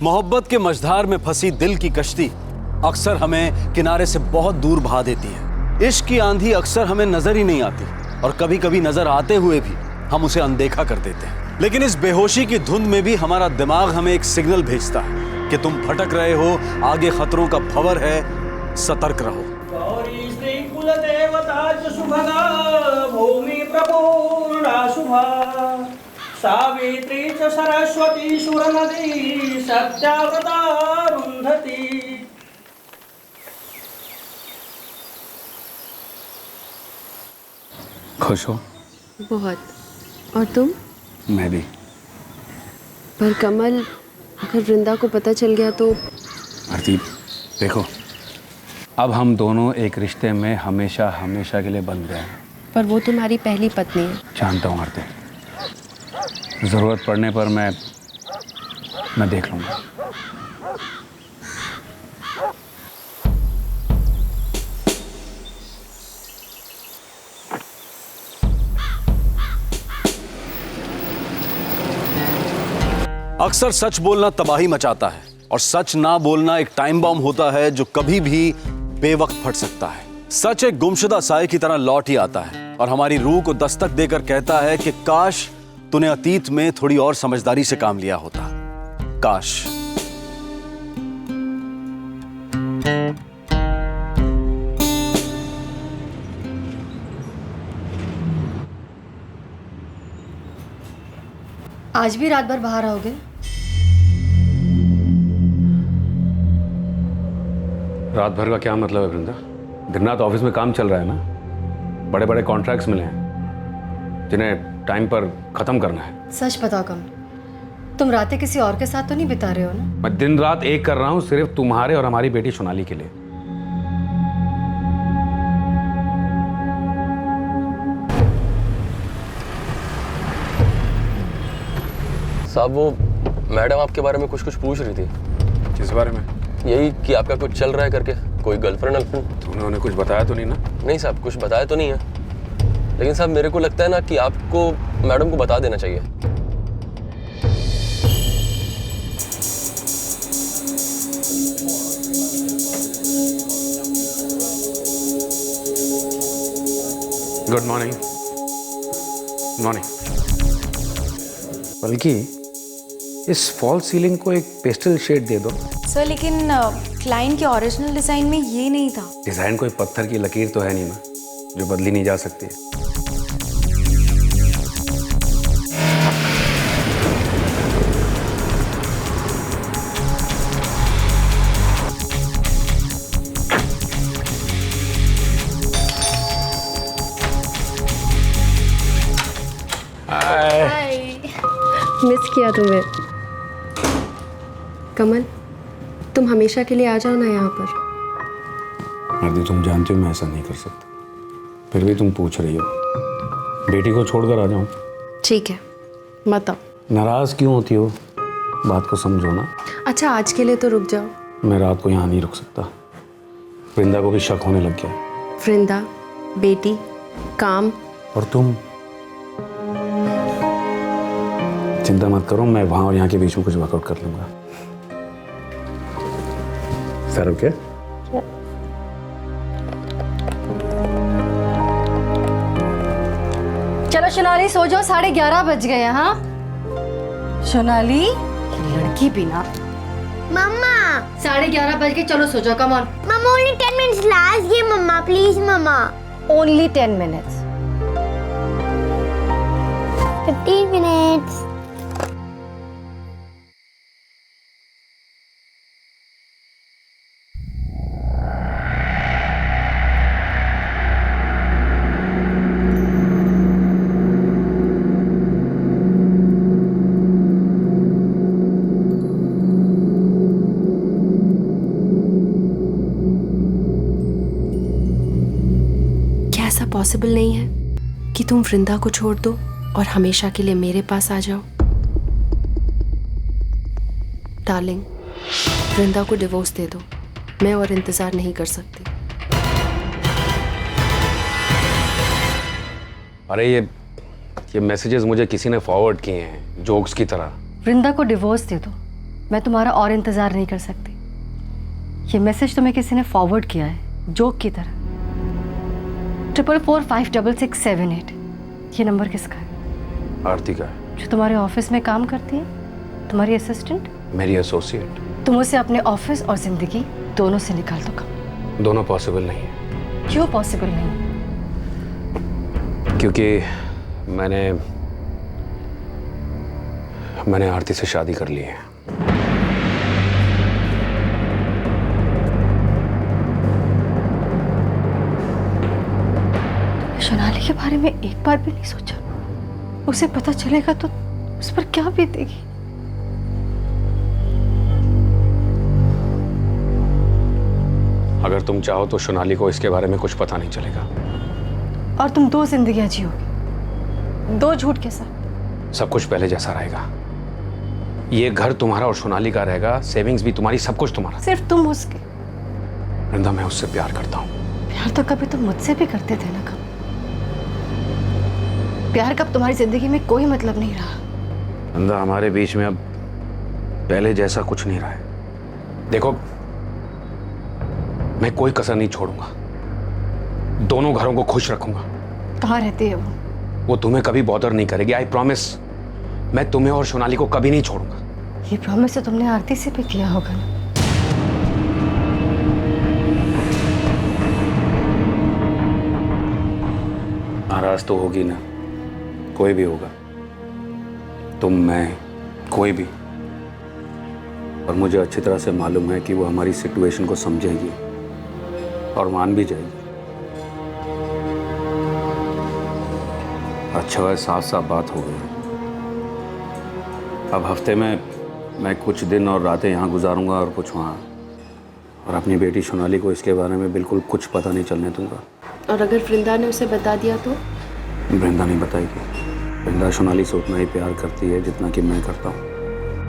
मोहब्बत के मझधार में फंसी दिल की कश्ती अक्सर हमें किनारे से बहुत दूर बहा देती है। इश्क की आंधी अक्सर हमें नजर ही नहीं आती और कभी कभी नजर आते हुए भी हम उसे अनदेखा कर देते हैं। लेकिन इस बेहोशी की धुंध में भी हमारा दिमाग हमें एक सिग्नल भेजता है कि तुम भटक रहे हो, आगे खतरों का भंवर है, सतर्क रहो। गौरी श्री कुल देवता शुभगा भूमि प्रपूर्णा शुभा सावित्री च सरस्वती सुरनदी सत्याव्रता रुन्धति। खुश हो? बहुत। और तुम? मैं भी। पर कमल, अगर वृंदा को पता चल गया तो? आरती देखो, अब हम दोनों एक रिश्ते में हमेशा हमेशा के लिए बंध गए हैं। पर वो तुम्हारी पहली पत्नी है। जानता हूँ आरती, जरूरत पड़ने पर मैं देख लूंगा। अक्सर सच बोलना तबाही मचाता है और सच ना बोलना एक टाइम बॉम्ब होता है जो कभी भी बेवक्त फट सकता है। सच एक गुमशुदा साए की तरह लौट ही आता है और हमारी रूह को दस्तक देकर कहता है कि काश तूने अतीत में थोड़ी और समझदारी से काम लिया होता। काश। आज भी रात भर बाहर रहोगे? रात भर का क्या मतलब है वृंदा? दिन रात ऑफिस में काम चल रहा है ना, बड़े बड़े कॉन्ट्रैक्ट्स मिले हैं जिन्हें टाइम पर खत्म करना है। सच बताओ कमल, तुम रातें किसी और के साथ तो नहीं बिता रहे हो ना? मैं दिन रात एक कर रहा हूँ सिर्फ तुम्हारे और हमारी बेटी सोनाली के लिए। साहब, वो मैडम आपके बारे में कुछ पूछ रही थी। किस बारे में? यही कि आपका कुछ चल रहा है करके, कोई गर्लफ्रेंड वर्लफ्रेंड? तूने उन्हें कुछ बताया तो नहीं ना? नहीं साहब, कुछ बताया तो नहीं है, लेकिन साहब मेरे को लगता है ना कि आपको मैडम को बता देना चाहिए। Good morning. मॉर्निंग। बल्कि इस फॉल सीलिंग को एक पेस्टल शेड दे दो। सर लेकिन क्लाइंट के ओरिजिनल डिज़ाइन में ये नहीं था। डिज़ाइन कोई पत्थर की लकीर तो है नहीं ना, जो बदली नहीं जा सकती है। मिस किया तुम्हें। कमल, तुम हमेशा के लिए आ जाओ ना यहाँ पर। आरती, तुम जानती हो मैं ऐसा नहीं कर सकता, फिर भी तुम पूछ रही हो। बेटी को छोड़कर आ जाऊं? ठीक है, मत आओ। नाराज क्यों होती हो? बात को समझो ना। अच्छा, आज के लिए तो रुक जाओ। मैं रात को यहाँ नहीं रुक सकता। वृंदा को भी शक होने लग गया। वृंदा, बेटी, काम और तुम? चिंता मत करो, मैं वहां और यहाँ के बीच में कुछ वर्कआउट कर लूंगा। Sir okay? चलो सोनाली, सो जाओ, 11:30 बज गए हैं। हाँ सोनाली, लड़की भी ना। मम्मा 11:30 बज गए, चलो सो जाओ। कम ऑन मम्मा, only 10 minutes last game मम्मा, प्लीज मम्मा। Only 10 minutes। 15 minutes। पॉसिबल नहीं है कि तुम वृंदा को छोड़ दो और हमेशा के लिए मेरे पास आ जाओ? डार्लिंग, वृंदा को डिवोर्स दे दो, मैं और इंतजार नहीं कर सकती। अरे ये मैसेजेस मुझे किसी ने फॉरवर्ड किए हैं जोक्स की तरह। वृंदा को डिवोर्स दे दो, मैं तुम्हारा और इंतज़ार नहीं कर सकती। ये मैसेज तुम्हें किसी ने फॉरवर्ड किया है जोक की तरह। 44456678। ये नंबर किसका है? आरती का है। जो तुम्हारे ऑफिस में काम करती है, तुम्हारी असिस्टेंट। मेरी एसोसिएट। तुम उसे अपने ऑफिस और जिंदगी दोनों से निकाल दो। कम दोनों पॉसिबल नहीं है। क्यों पॉसिबल नहीं? क्योंकि मैंने आरती से शादी कर ली है। सोनाली के बारे में एक बार भी नहीं सोचा? उसे पता चलेगा तो उस पर क्या बीतेगी? अगर तुम चाहो तो सोनाली को इसके बारे में कुछ पता नहीं चलेगा। और तुम 2 जिंदगियां जियोगे, 2 झूठ के साथ। सब कुछ पहले जैसा रहेगा। ये घर तुम्हारा और सोनाली का रहेगा, सेविंग्स भी तुम्हारी, सब कुछ तुम्हारा। सिर्फ तुम उसके। वृंदा, मैं उससे प्यार करता हूँ। प्यार तो कभी तुम मुझसे भी करते थे ना। कब प्यार का तुम्हारी जिंदगी में कोई मतलब नहीं रहा। वृंदा, हमारे बीच में अब पहले जैसा कुछ नहीं रहा है। देखो, मैं कोई कसर नहीं छोड़ूंगा, दोनों घरों को खुश रखूंगा। कहाँ रहती है वो तुम्हें कभी बॉदर नहीं करेगी, आई प्रॉमिस। मैं तुम्हें और सोनाली को कभी नहीं छोड़ूंगा। ये प्रॉमिस तो तुमने आरती से भी किया होगा ना? नाराज तो होगी ना, कोई भी होगा, तुम, मैं, कोई भी। और मुझे अच्छी तरह से मालूम है कि वो हमारी सिचुएशन को समझेगी और मान भी जाएगी। अच्छा है, साफ साफ बात हो गई। अब हफ्ते में मैं कुछ दिन और रातें यहाँ गुजारूंगा और कुछ वहाँ, और अपनी बेटी सोनाली को इसके बारे में बिल्कुल कुछ पता नहीं चलने दूंगा। और अगर वृंदा ने उसे बता दिया तो? वृंदा नहीं बताएगी। वृंदा सोनाली से उतना ही प्यार करती है जितना कि मैं करता हूँ।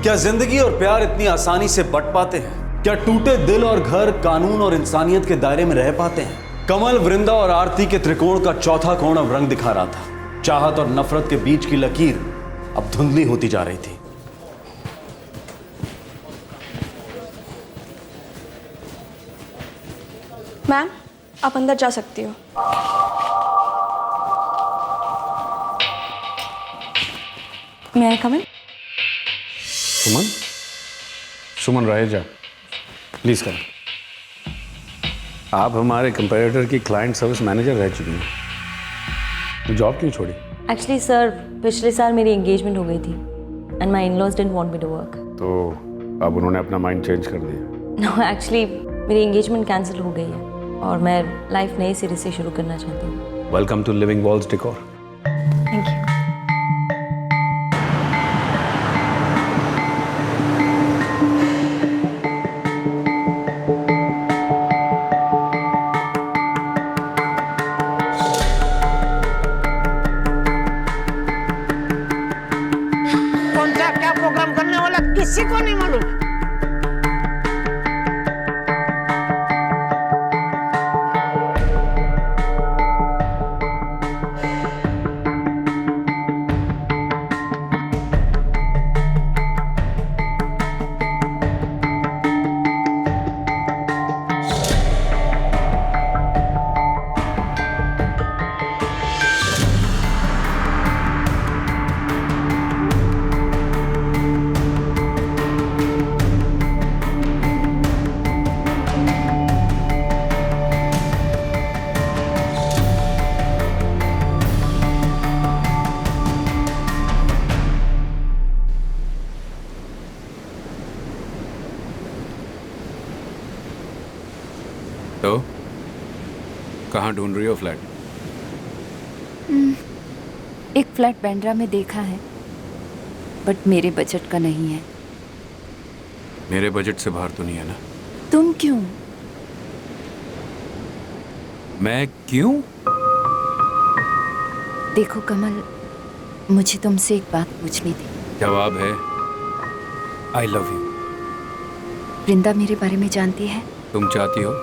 क्या जिंदगी और प्यार इतनी आसानी से बट पाते हैं? क्या टूटे दिल और घर कानून और इंसानियत के दायरे में रह पाते हैं? कमल, वृंदा और आरती के त्रिकोण का चौथा कोण अब रंग दिखा रहा था। चाहत और नफरत के बीच की लकीर अब धुंधली होती जा रही थी। मैम, आप अंदर जा सकती हो। मैं आई कम इन? सुमन, सुमन रहेजा, प्लीज करें। आप हमारे कंपेटिटर की क्लाइंट सर्विस मैनेजर रह चुकी हैं, जॉब क्यों छोड़ी? एक्चुअली सर, पिछले साल मेरी एंगेजमेंट हो गई थी and my in-laws didn't want me to work. तो अब उन्होंने अपना माइंड चेंज कर दिया? नो, एक्चुअली मेरी एंगेजमेंट कैंसिल हो गई है और मैं लाइफ नए सिरे से शुरू करना चाहती हूँ। Welcome to living walls decor. Thank you. कौन सा क्या प्रोग्राम करने वाला किसी को नहीं मालूम। तो कहाँ ढूंढ रही हो फ्लैट? एक फ्लैट बांद्रा में देखा है, बट मेरे बजट का नहीं है। मेरे बजट से बाहर तो नहीं है ना? तुम क्यों? मैं क्यों? देखो कमल, मुझे तुमसे एक बात पूछनी थी। जवाब है आई लव यू। वृंदा मेरे बारे में जानती है? तुम चाहती हो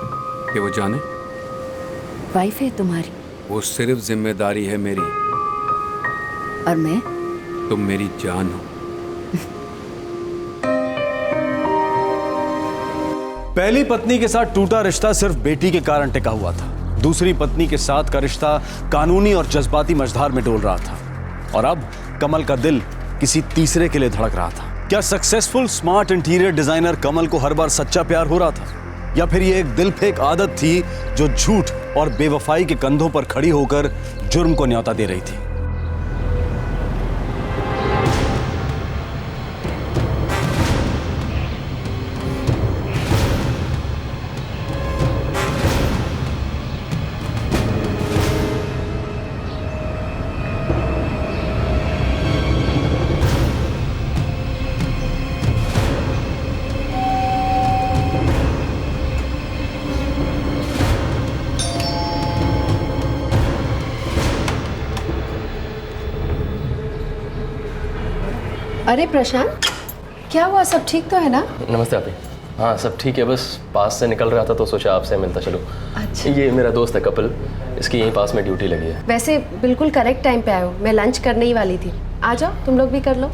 कि वो जाने? वाइफ है तुम्हारी। वो सिर्फ जिम्मेदारी है मेरी। और मैं? तुम मेरी जान हो। पहली पत्नी के साथ टूटा रिश्ता सिर्फ बेटी के कारण टिका हुआ था। दूसरी पत्नी के साथ का रिश्ता कानूनी और जज्बाती मझधार में डोल रहा था। और अब कमल का दिल किसी तीसरे के लिए धड़क रहा था। क्या सक्सेसफुल स्मार्ट इंटीरियर डिजाइनर कमल को हर बार सच्चा प्यार हो रहा था, या फिर ये एक दिल फेंक आदत थी जो झूठ और बेवफाई के कंधों पर खड़ी होकर जुर्म को न्योता दे रही थी? अरे प्रशांत, क्या हुआ? सब ठीक तो है ना? नमस्ते आपी। हाँ सब ठीक है, बस पास से निकल रहा था तो सोचा आपसे मिलता चलो। अच्छा। ये मेरा दोस्त है कपिल, इसकी यहीं पास में ड्यूटी लगी है। वैसे बिल्कुल करेक्ट टाइम पे आए हो, मैं लंच करने ही वाली थी। आ जाओ, तुम लोग भी कर लो।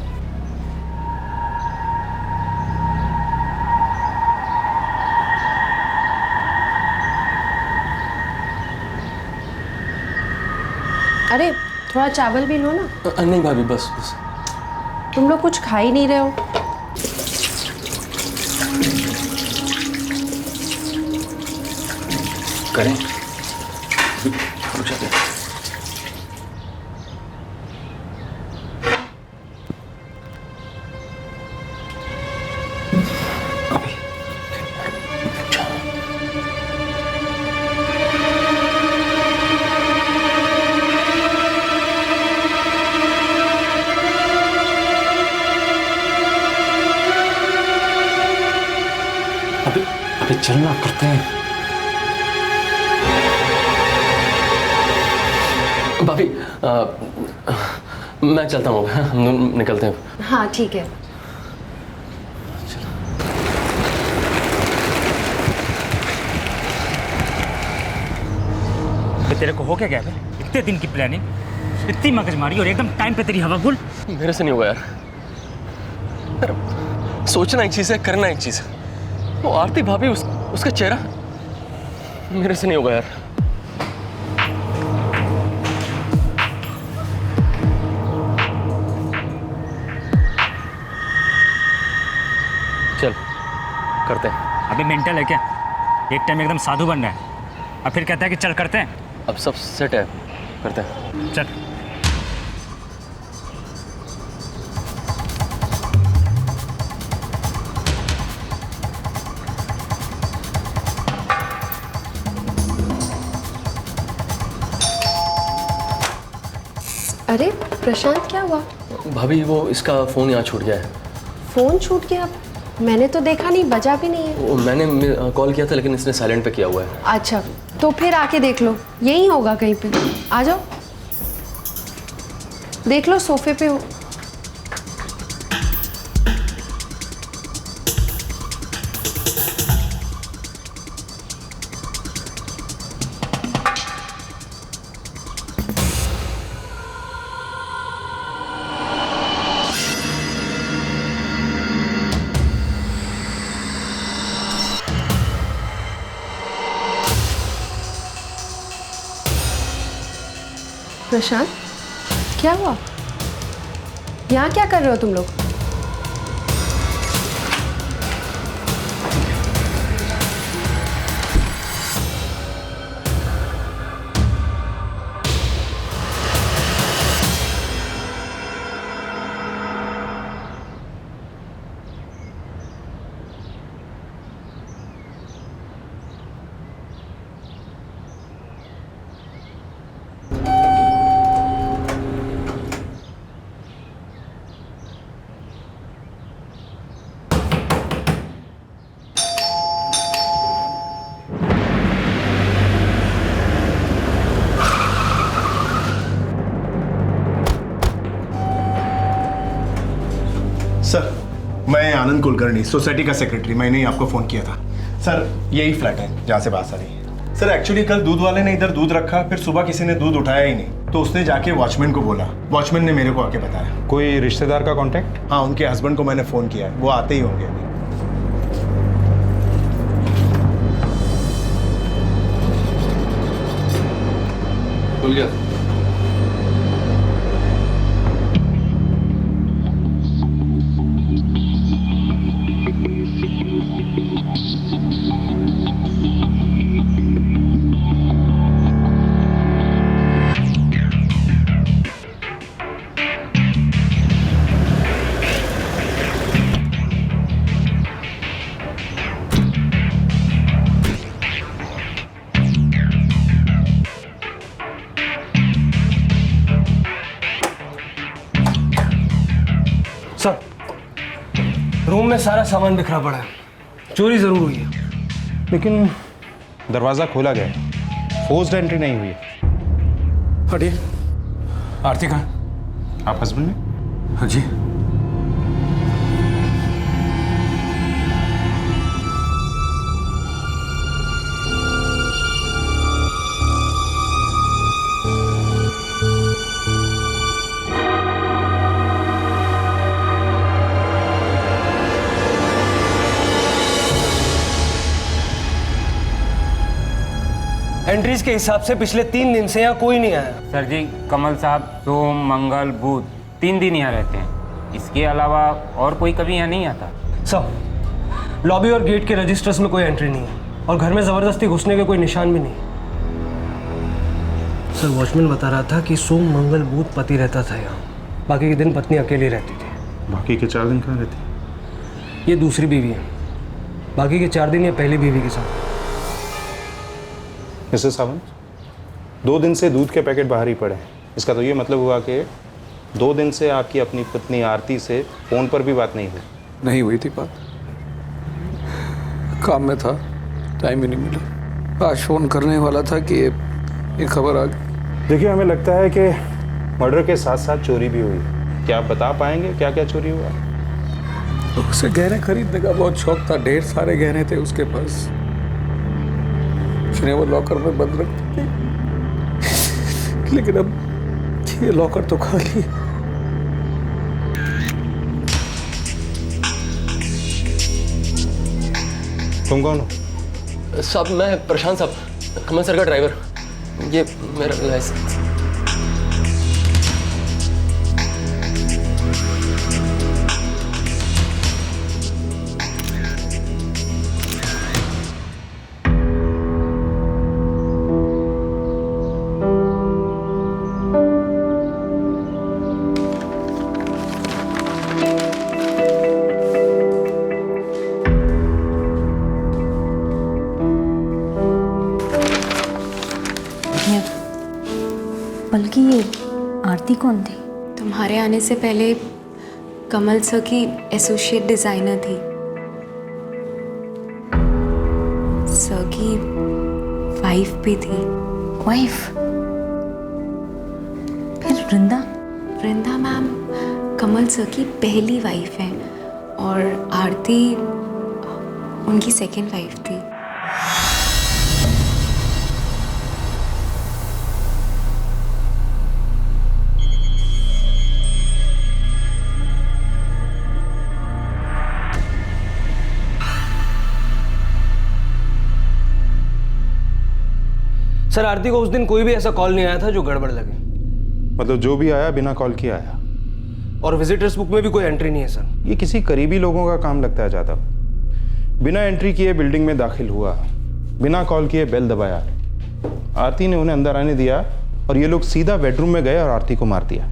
अरे थोड़ा चावल भी लो ना। नहीं भाभी, बस बस। तुम लोग कुछ खा ही नहीं रहे हो। करें अबे चलना, करते हैं। भाभी मैं चलता हूँ, हम निकलते हैं। हाँ ठीक है। तेरे को हो क्या गया? इतने दिन की प्लानिंग, इतनी मगजमारी और एकदम टाइम पे तेरी हवा गुल। मेरे से नहीं होगा यार। सोचना एक चीज़ है, करना एक चीज़ है। वो आरती भाभी, उसका चेहरा मेरे से नहीं होगा यार। चल करते हैं। अबे मेंटल है क्या? एक टाइम एकदम साधु बन रहा है, अब फिर कहता है कि चल करते हैं। अब सब सेट है, करते हैं। चल। अरे प्रशांत, क्या हुआ? भाभी वो इसका फ़ोन यहाँ छूट गया है। फोन छूट गया? मैंने तो देखा नहीं, बजा भी नहीं है। वो मैंने कॉल किया था लेकिन इसने साइलेंट पे किया हुआ है। अच्छा, तो फिर आके देख लो, यही होगा कहीं पे। आ जाओ, देख लो सोफे पे हो। प्रशांत, क्या हुआ? यहाँ क्या कर रहे हो तुम लोग? सर, मैं आनंद कुलकर्णी, सोसाइटी का सेक्रेटरी। मैंने ही आपको फ़ोन किया था। सर, यही फ्लैट है जहाँ से बात आ रही है। सर एक्चुअली कल दूध वाले ने इधर दूध रखा, फिर सुबह किसी ने दूध उठाया ही नहीं, तो उसने जाके वॉचमैन को बोला। वॉचमैन ने मेरे को आके बताया। कोई रिश्तेदार का कांटेक्ट? हाँ, उनके हस्बैंड को मैंने फ़ोन किया है, वो आते ही होंगे अभी। खुल गया। सर, रूम में सारा सामान बिखरा पड़ा है, चोरी जरूर हुई है। लेकिन दरवाज़ा खोला गया है, फोर्स्ड एंट्री नहीं हुई है। हटिए। आरती कहाँ? आप हस्बैंड में? हाँ जी। एंट्रीज के हिसाब से पिछले 3 दिन से यहाँ कोई नहीं आया। सर जी, कमल साहब सोम मंगल बुध 3 दिन यहाँ रहते हैं। इसके अलावा और कोई कभी यहाँ नहीं आता। सर, लॉबी और गेट के रजिस्टर्स में कोई एंट्री नहीं है और घर में ज़बरदस्ती घुसने के कोई निशान भी नहीं। सर, वॉचमैन बता रहा था कि सोम मंगल बुध पति रहता था यहाँ, बाकी के दिन पत्नी अकेली रहती थी। बाकी के 4 दिन कहाँ रहती? ये दूसरी बीवी है, बाकी के 4 दिन ये पहली बीवी के साथ। मिसेस सावंत, 2 दिन से दूध के पैकेट बाहर ही पड़े हैं। इसका तो ये मतलब हुआ कि 2 दिन से आपकी अपनी पत्नी आरती से फ़ोन पर भी बात नहीं हुई। नहीं हुई थी बात, काम में था, टाइम ही नहीं मिला। आज फोन करने वाला था कि ये खबर आ गई। देखिए, हमें लगता है कि मर्डर के साथ साथ चोरी भी हुई। क्या आप बता पाएंगे क्या क्या चोरी हुआ? उसे गहने खरीदने का बहुत शौक था, ढेर सारे गहने थे उसके पास। उसने वो लॉकर में बंद रखती थी, लेकिन अब ये लॉकर तो खाली है। तुम कौन हो? साहब, मैं प्रशांत साहब, कमल सर का ड्राइवर। ये मेरा लाइसेंस। बल्कि ये आरती कौन थी? तुम्हारे आने से पहले कमल सर की एसोसिएट डिजाइनर थी। सर की वाइफ भी थी। वाइफ? फिर वृंदा? वृंदा मैम कमल सर की पहली वाइफ है और आरती उनकी सेकंड वाइफ थी। सर, आरती को उस दिन कोई भी ऐसा कॉल नहीं आया था जो गड़बड़ लगे। मतलब जो भी आया बिना कॉल किए आया? और विजिटर्स बुक में भी कोई एंट्री नहीं है सर। ये किसी करीबी लोगों का काम लगता है ज़्यादा। बिना एंट्री किए बिल्डिंग में दाखिल हुआ, बिना कॉल किए बेल दबाया, आरती ने उन्हें अंदर आने दिया और ये लोग सीधा बेडरूम में गए और आरती को मार दिया।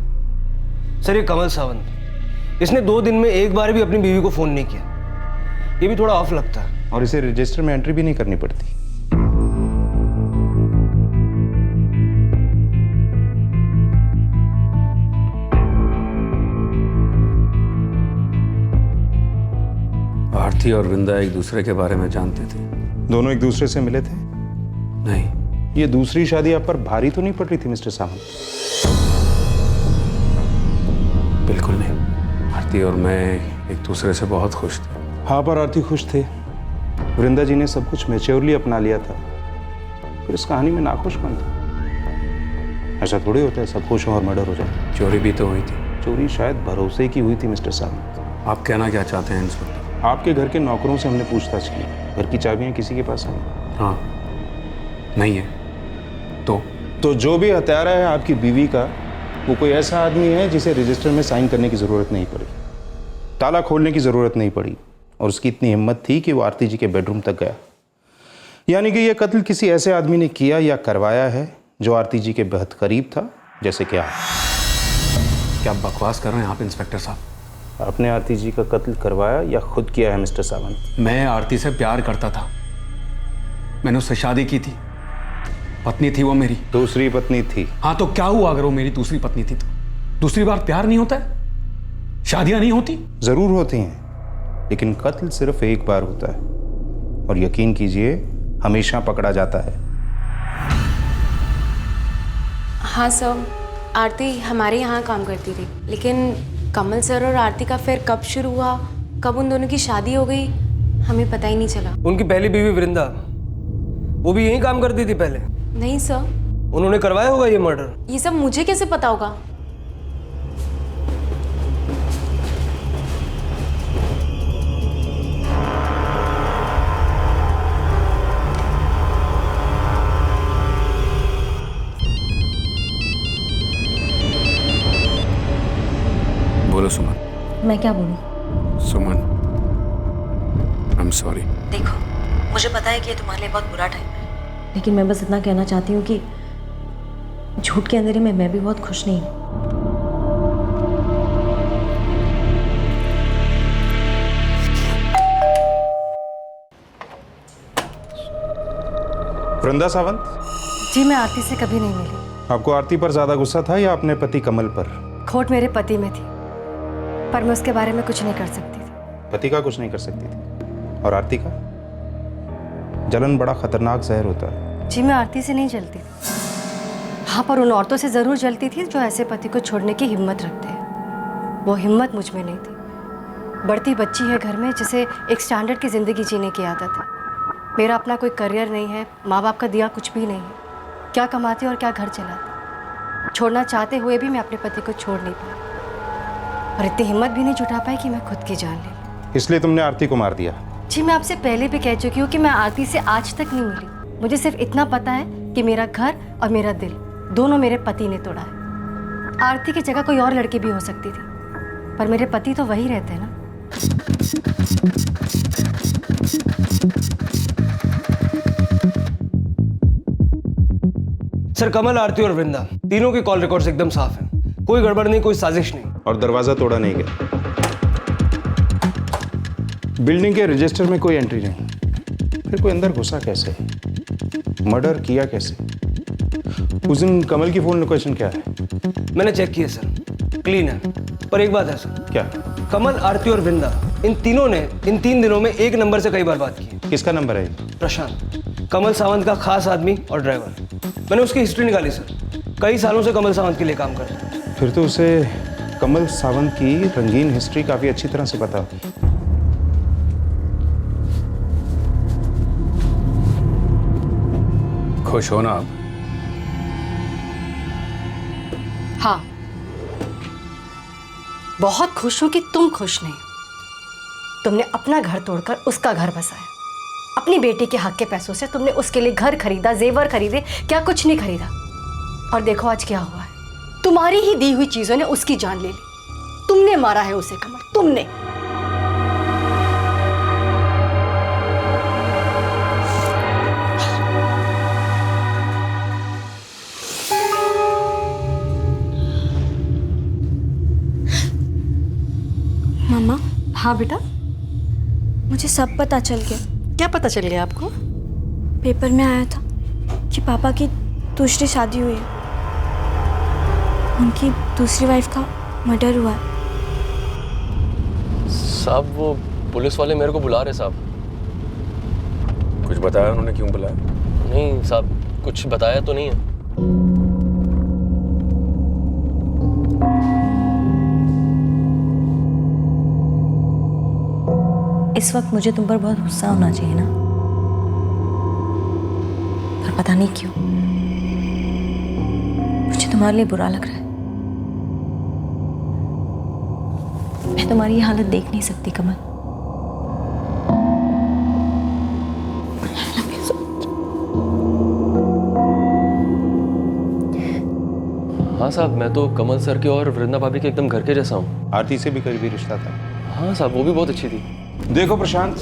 सर, ये कमल सावंत, इसने 2 दिन में एक बार भी अपनी बीवी को फोन नहीं किया। ये भी थोड़ा ऑफ लगता है। और इसे रजिस्टर में एंट्री भी नहीं करनी पड़ती। आरती और वृंदा एक दूसरे के बारे में जानते थे? दोनों एक दूसरे से मिले थे? नहीं। ये दूसरी शादी आप पर भारी तो नहीं पड़ रही थी मिस्टर सावंत? बिल्कुल नहीं। आरती और मैं एक दूसरे से बहुत खुश थे। हाँ, पर आरती खुश थे। वृंदा जी ने सब कुछ मैच्योरली अपना लिया था। फिर इस कहानी में नाखुश कौन था? ऐसा थोड़ी होता है सब खुश हो और मर्डर हो जाए। चोरी भी तो हुई थी। चोरी शायद भरोसे की हुई थी मिस्टर सावंत। आप कहना क्या चाहते हैं इंस्पेक्टर? आपके घर के नौकरों से हमने पूछताछ की। घर की चाबियां किसी के पास आई? हाँ। नहीं है तो जो भी हत्यारा है आपकी बीवी का, वो कोई ऐसा आदमी है जिसे रजिस्टर में साइन करने की ज़रूरत नहीं पड़ी, ताला खोलने की ज़रूरत नहीं पड़ी, और उसकी इतनी हिम्मत थी कि वो आरती जी के बेडरूम तक गया। यानी कि ये कत्ल किसी ऐसे आदमी ने किया या करवाया है जो आरती जी के बेहद करीब था, जैसे क्या क्या बकवास कर रहे हैं आप इंस्पेक्टर साहब? आपने आरती जी का कत्ल करवाया या खुद किया है मिस्टर सावंत? मैं आरती से प्यार करता था, मैंने उससे शादी की थी, पत्नी थी वो मेरी। दूसरी पत्नी थी? हाँ, तो क्या हुआ अगर वो मेरी दूसरी पत्नी थी तो? दूसरी बार प्यार नहीं होता है? शादियां नहीं होती? जरूर होती हैं, लेकिन कत्ल सिर्फ एक बार होता है, और यकीन कीजिए हमेशा पकड़ा जाता है। हाँ सर, आरती हमारे यहाँ काम करती थी, लेकिन कमल सर और आरती का फिर कब शुरू हुआ, कब उन दोनों की शादी हो गई, हमें पता ही नहीं चला। उनकी पहली बीवी वृंदा, वो भी यहीं काम करती थी पहले? नहीं सर। उन्होंने करवाया होगा ये मर्डर? ये सब मुझे कैसे पता होगा? बोलो सुमन। मैं क्या बोलूं? सुमन, आई एम सॉरी। देखो, मुझे पता है कि ये तुम्हारे लिए बहुत बुरा टाइम है, लेकिन मैं बस इतना कहना चाहती हूँ कि झूठ के अंधेरे में मैं भी बहुत खुश नहीं हूँ। वृंदा सावंत? जी, मैं आरती से कभी नहीं मिली। आपको आरती पर ज्यादा गुस्सा था या अपने पति कमल पर? खोट मेरे पति में थी, पर मैं उसके बारे में कुछ नहीं कर सकती थी। पति का कुछ नहीं कर सकती थी, और आरती का? जलन बड़ा खतरनाक जहर होता है। जी, मैं आरती से नहीं जलती थी। हाँ, पर उन औरतों से जरूर जलती थी जो ऐसे पति को छोड़ने की हिम्मत रखते हैं। वो हिम्मत मुझ में नहीं थी। बढ़ती बच्ची है घर में, जिसे एक स्टैंडर्ड की ज़िंदगी जीने की आदत है। मेरा अपना कोई करियर नहीं है, माँ बाप का दिया कुछ भी नहीं है। क्या कमाती और क्या घर चलाती। छोड़ना चाहते हुए भी मैं अपने पति को छोड़ नहीं पाई, और इतनी हिम्मत भी नहीं जुटा पाई कि मैं खुद की जान ले। इसलिए तुमने आरती को मार दिया? जी, मैं आपसे पहले भी कह चुकी हूँ कि मैं आरती से आज तक नहीं मिली। मुझे सिर्फ इतना पता है कि मेरा घर और मेरा दिल दोनों मेरे पति ने तोड़ा है। आरती की जगह कोई और लड़की भी हो सकती थी, पर मेरे पति तो वही रहते हैं ना। सर, कमल, आरती और वृंदा तीनों के कॉल रिकॉर्ड्स एकदम साफ हैं। कोई गड़बड़ नहीं, कोई साजिश नहीं। और दरवाजा तोड़ा नहीं गया? बिल्डिंग के रजिस्टर में कोई एंट्री नहीं, फिर कोई अंदर घुसा कैसे? मर्डर किया कैसे? उस दिन कमल की फोन लोकेशन क्या है? मैंने चेक किया सर, क्लीन है। पर एक बात है सर। क्या? कमल, आरती और वृंदा, इन तीनों ने इन 3 दिनों में एक नंबर से कई बार बात की। किसका नंबर है? प्रशांत, कमल सावंत का खास आदमी और ड्राइवर। मैंने उसकी हिस्ट्री निकाली सर, कई सालों से कमल सावंत के लिए काम करता है। फिर तो उसे कमल सावंत की रंगीन हिस्ट्री काफी अच्छी तरह से पता होगी। खुश हो ना आप? हाँ, बहुत खुश हूं कि तुम खुश नहीं। तुमने अपना घर तोड़कर उसका घर बसाया। अपनी बेटी के हक के पैसों से तुमने उसके लिए घर खरीदा, जेवर खरीदे, क्या कुछ नहीं खरीदा। और देखो आज क्या हुआ है। तुम्हारी ही दी हुई चीजों ने उसकी जान ले ली। तुमने मारा है उसे कमल, तुमने। मम्मा। हाँ बेटा, मुझे सब पता चल गया। क्या पता चल गया आपको? पेपर में आया था कि पापा की दूसरी शादी हुई है, उनकी दूसरी वाइफ का मर्डर हुआ है। साहब, वो पुलिस वाले मेरे को बुला रहे साहब। कुछ बताया उन्होंने क्यों बुलाया? नहीं साहब, कुछ बताया तो नहीं है। इस वक्त मुझे तुम पर बहुत गुस्सा होना चाहिए ना, पर पता नहीं क्यों मुझे तुम्हारे लिए बुरा लग रहा है। मैं तुम्हारी ये हालत देख नहीं सकती कमल। हाँ साहब, मैं तो कमल सर के और वृंदा भाभी के एकदम घर के जैसा हूँ। आरती से भी करीबी रिश्ता था। हाँ साहब, वो भी बहुत अच्छी थी। देखो प्रशांत,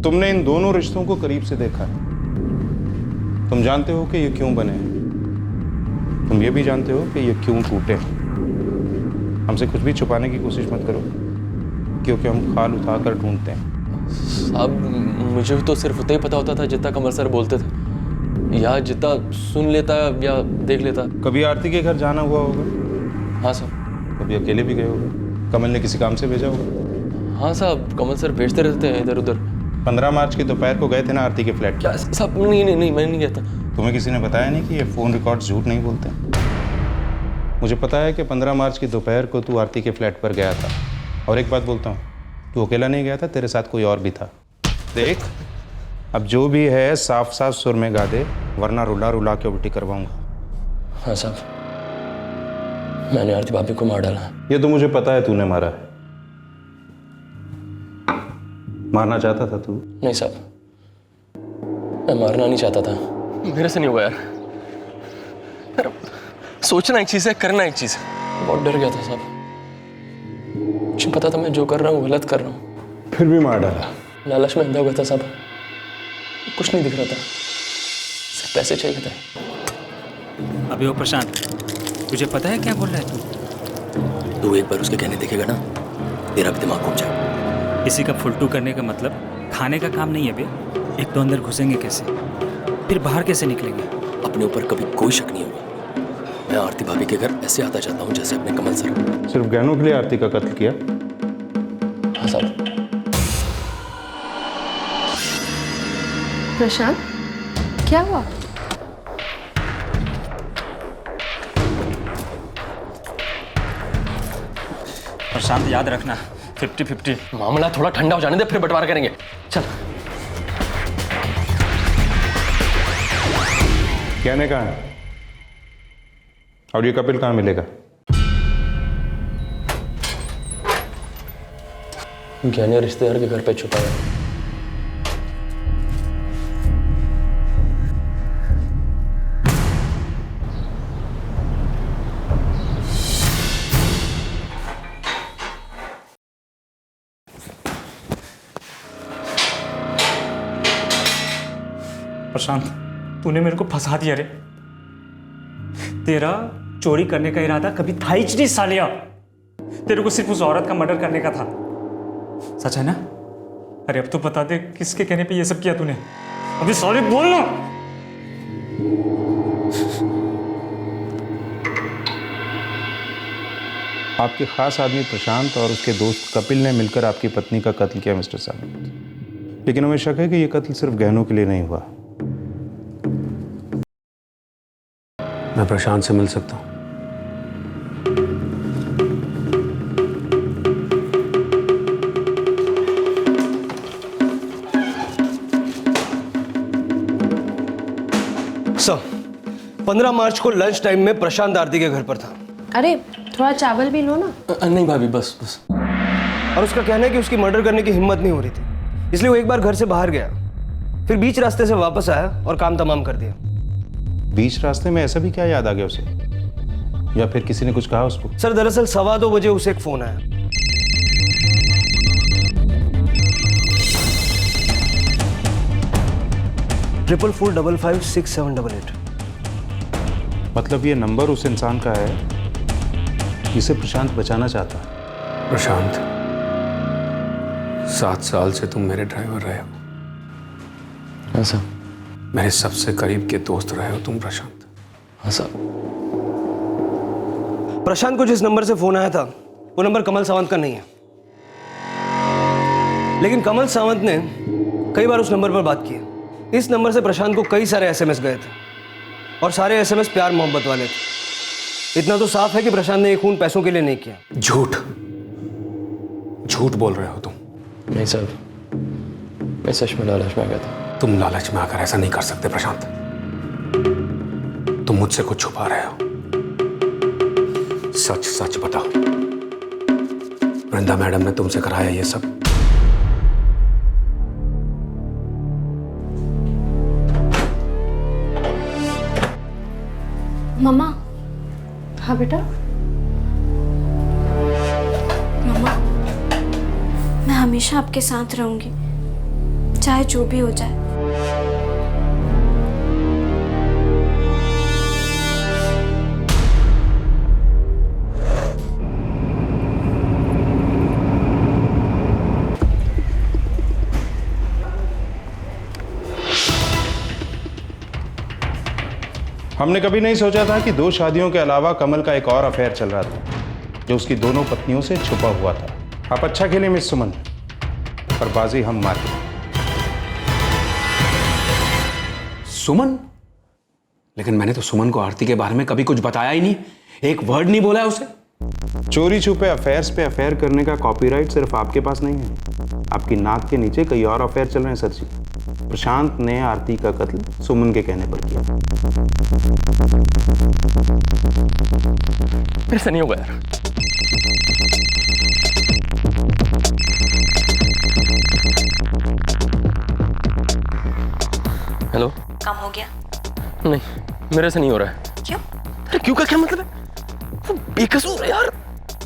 तुमने इन दोनों रिश्तों को करीब से देखा है। तुम जानते हो कि ये क्यों बने हैं। तुम ये भी जानते हो कि ये क्यों टूटे। हमसे कुछ भी छुपाने की कोशिश मत करो, क्योंकि हम खाल उठा कर ढूंढते हैं। साहब, मुझे तो सिर्फ उतना ही पता होता था जितना कमल सर बोलते थे, या जितना सुन लेता या देख लेता। कभी आरती के घर जाना हुआ होगा? हाँ साहब। कभी अकेले भी गए होगे? कमल ने किसी काम से भेजा होगा? हाँ साहब, कमल सर भेजते रहते हैं इधर उधर। 15 मार्च की दोपहर को गए थे ना आरती के फ्लैट? क्या साहब? नहीं, मैं नहीं गया था। तुम्हें किसी ने बताया नहीं कि ये फ़ोन रिकॉर्ड झूठ नहीं बोलते? मुझे पता है कि 15 मार्च की दोपहर को तू आरती के फ्लैट पर गया था। और एक बात बोलता हूँ, तू अकेला नहीं गया था, तेरे साथ कोई और भी था। देख, अब जो भी है साफ साफ सुर में गा दे, वरना रुला रुला के उल्टी करवाऊंगा। हाँ साहब, मैंने आरती भाभी को मार डाला। ये तो मुझे पता है तूने मारा है। मारना चाहता था तू? नहीं साहब, मैं मारना नहीं चाहता था। मेरे से नहीं हुआ यार। सोचना एक चीज़ है, करना एक चीज़ है। बहुत डर गया था साहब। मुझे पता था मैं जो कर रहा हूँ गलत कर रहा हूँ, फिर भी मार डाला। लालच में अंधा हुआ था साहब। कुछ नहीं दिख रहा था, सिर्फ पैसे चाहिए थे। अबे ओ प्रशांत, तुझे पता है क्या बोल रहा है तू एक बार उसके कहने देखेगा ना, तेरा भी दिमाग घूम जाएगा। किसी का फुलटू करने का मतलब खाने का काम नहीं है बे। एक तो अंदर घुसेंगे कैसे, फिर बाहर कैसे निकलेंगे? अपने ऊपर कभी कोई शक नहीं होगा। मैं आरती भाभी के घर ऐसे आता जाता हूँ जैसे अपने कमल सर। सिर्फ गहनों के लिए आरती का कत्ल किया? हाँ साहब। प्रशांत, क्या हुआ? प्रशांत, याद रखना 50-50। मामला थोड़ा ठंडा हो जाने दे, फिर बंटवारा करेंगे। चल। कहने कहाँ है? और ये कपिल कहाँ मिलेगा? ज्ञानी रिश्तेदार के घर पे छुपा है। प्रशांत, तूने मेरे को फंसा दिया रे। तेरा चोरी करने का इरादा कभी था ही नहीं सालिया। तेरे को सिर्फ उस औरत का मर्डर करने का था, सच है ना? अरे अब तो बता दे, किसके कहने पे ये सब किया तूने? अभी सॉरी बोल ना। आपके खास आदमी प्रशांत और उसके दोस्त कपिल ने मिलकर आपकी पत्नी का कत्ल किया मिस्टर सामंत। लेकिन हमें शक है कि यह कत्ल सिर्फ गहनों के लिए नहीं हुआ। मैं प्रशांत से मिल सकता हूँ? सर, 15 मार्च को लंच टाइम में प्रशांत आरती के घर पर था। अरे थोड़ा चावल भी लो ना। नहीं भाभी, बस। और उसका कहना है कि उसकी मर्डर करने की हिम्मत नहीं हो रही थी, इसलिए वो एक बार घर से बाहर गया, फिर बीच रास्ते से वापस आया और काम तमाम कर दिया। बीच रास्ते में ऐसा भी क्या याद आ गया उसे, या फिर किसी ने कुछ कहा उसको? सर दरअसल 2:15 बजे उसे एक फोन आया। ट्रिपल 4556788। मतलब ये नंबर उस इंसान का है जिसे प्रशांत बचाना चाहता है। प्रशांत, 7 साल से तुम मेरे ड्राइवर रहे हो। हाँ साहब। मेरे सबसे करीब के दोस्त रहे हो तुम प्रशांत। हाँ साहब। प्रशांत को जिस नंबर से फोन आया था वो नंबर कमल सावंत का नहीं है, लेकिन कमल सावंत ने कई बार उस नंबर पर बात की है। इस नंबर से प्रशांत को कई सारे एसएमएस गए थे और सारे एसएमएस प्यार मोहब्बत वाले थे। इतना तो साफ है कि प्रशांत ने ये खून पैसों के लिए नहीं किया। झूठ बोल रहे हो तुम। नहीं साहब, मैं सच में लालच में आ गया था। तुम लालच में आकर ऐसा नहीं कर सकते प्रशांत। तुम मुझसे कुछ छुपा रहे हो। सच सच बताओ, वृंदा मैडम ने तुमसे कराया ये सब? मम्मा, हाँ बेटा। मम्मा, मैं हमेशा आपके साथ रहूंगी, चाहे जो भी हो जाए। हमने कभी नहीं सोचा था कि 2 शादियों के अलावा कमल का एक और अफेयर चल रहा था जो उसकी दोनों पत्नियों से छुपा हुआ था। आप अच्छा खेले मिस सुमन, पर बाजी हम मार गए। सुमन? लेकिन मैंने तो सुमन को आरती के बारे में कभी कुछ बताया ही नहीं, एक वर्ड नहीं बोला है उसे। चोरी छुपे अफेयर्स पे अफेयर करने का कॉपीराइट सिर्फ आपके पास नहीं है, आपकी नाक के नीचे कई और अफेयर चल रहे हैं सर जी। प्रशांत ने आरती का कत्ल सुमन के कहने पर किया। मेरे से नहीं होगा यार। हेलो, काम हो गया? नहीं, मेरे से नहीं हो रहा है। क्यों? अरे क्यों का क्या मतलब है? वो बेकसूर है यार,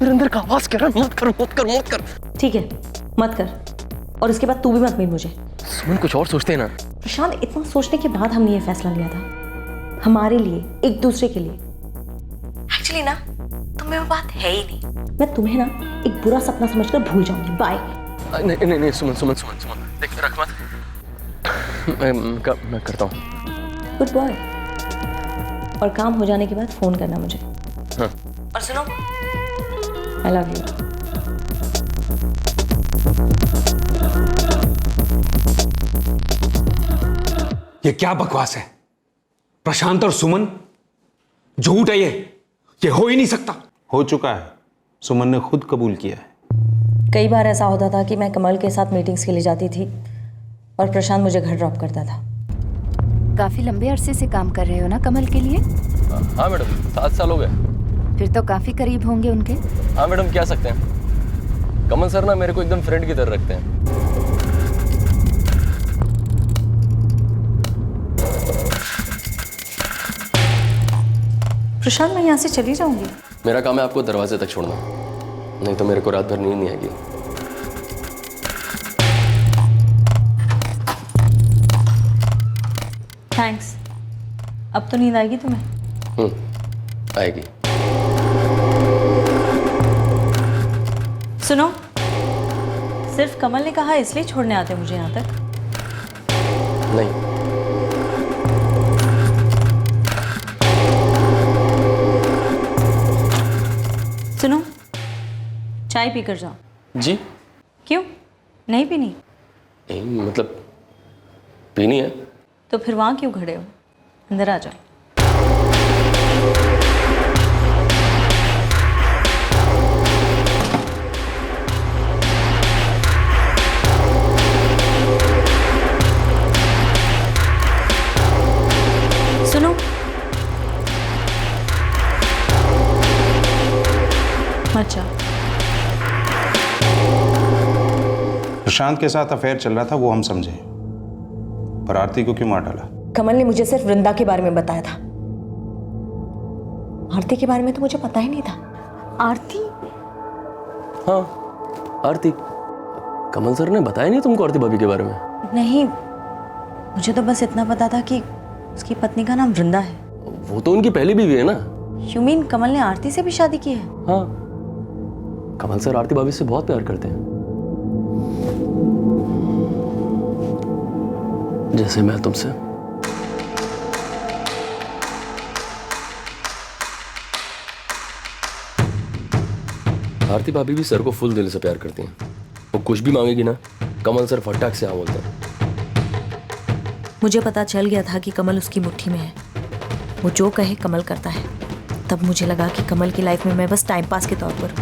मेरे अंदर का आवाज कह रहा है मत कर मत कर मत कर। ठीक है, मत कर, और इसके बाद तू भी मत मिल मुझे। सुमन कुछ और सोचते हैं ना। प्रशांत, इतना सोचने के बाद हमने ये फैसला लिया था, हमारे लिए, एक दूसरे के लिए। एक्चुअली ना, तुम्हें वो बात है ही नहीं। मैं तुम्हें ना एक बुरा सपना समझकर भूल जाऊंगी। बाय। नहीं नहीं नहीं, सुमन सुमन सुमन सुमन, देख रख मत। मैं करता हूँ। Good boy. और काम हो जाने के बाद फोन करना मुझे। हाँ। और सुनो, आई लव यू। ये क्या बकवास है? प्रशांत और सुमन, झूठ है ये हो ही नहीं सकता। हो चुका है, सुमन ने खुद कबूल किया है। कई बार ऐसा होता था कि मैं कमल के साथ मीटिंग्स के लिए जाती थी और प्रशांत मुझे घर ड्रॉप करता था। काफी लंबे अरसे से काम कर रहे हो ना कमल के लिए? हाँ मैडम, 7 साल हो गए। फिर तो काफी करीब होंगे उनके। हाँ मैडम, कह सकते हैं। कमल सर ना मेरे को एकदम फ्रेंड की तरह रखते हैं। प्रशांत, मैं यहाँ से चली जाऊंगी। मेरा काम है आपको दरवाजे तक छोड़ना, नहीं तो मेरे को रात भर नींद नहीं आएगी। थैंक्स। अब तो नींद आएगी तुम्हें? आएगी। सुनो, सिर्फ कमल ने कहा इसलिए छोड़ने आते मुझे यहाँ तक? नहीं। सुनो, चाय पीकर जाओ। जी? क्यों, नहीं पीनी? नहीं मतलब पीनी है। तो फिर वहाँ क्यों खड़े हो? अंदर आ जाओ। सुनो, मत जाओ। प्रशांत के साथ अफेयर चल रहा था वो हम समझे, पर आरती को क्यों मार डाला? कमल ने मुझे सिर्फ वृंदा के बारे में बताया था, आरती के बारे में तो मुझे पता ही नहीं था। आरती? हाँ, आरती। कमल सर ने बताया नहीं तुमको आरती भाभी के बारे में? नहीं, मुझे तो बस इतना पता था कि उसकी पत्नी का नाम वृंदा है। वो तो उनकी पहली बीवी है ना। यू मीन कमल ने आरती से भी शादी की है? हाँ, कमल सर आरती भाभी से बहुत प्यार करते हैं, जैसे मैं तुमसे। आरती भाभी भी सर को फुल दिल से प्यार करती हैं। वो कुछ भी मांगेगी ना, कमल सर फटाक से हाँ बोलते हैं। मुझे पता चल गया था कि कमल उसकी मुट्ठी में है, वो जो कहे कमल करता है। तब मुझे लगा कि कमल की लाइफ में मैं बस टाइम पास के तौर पर,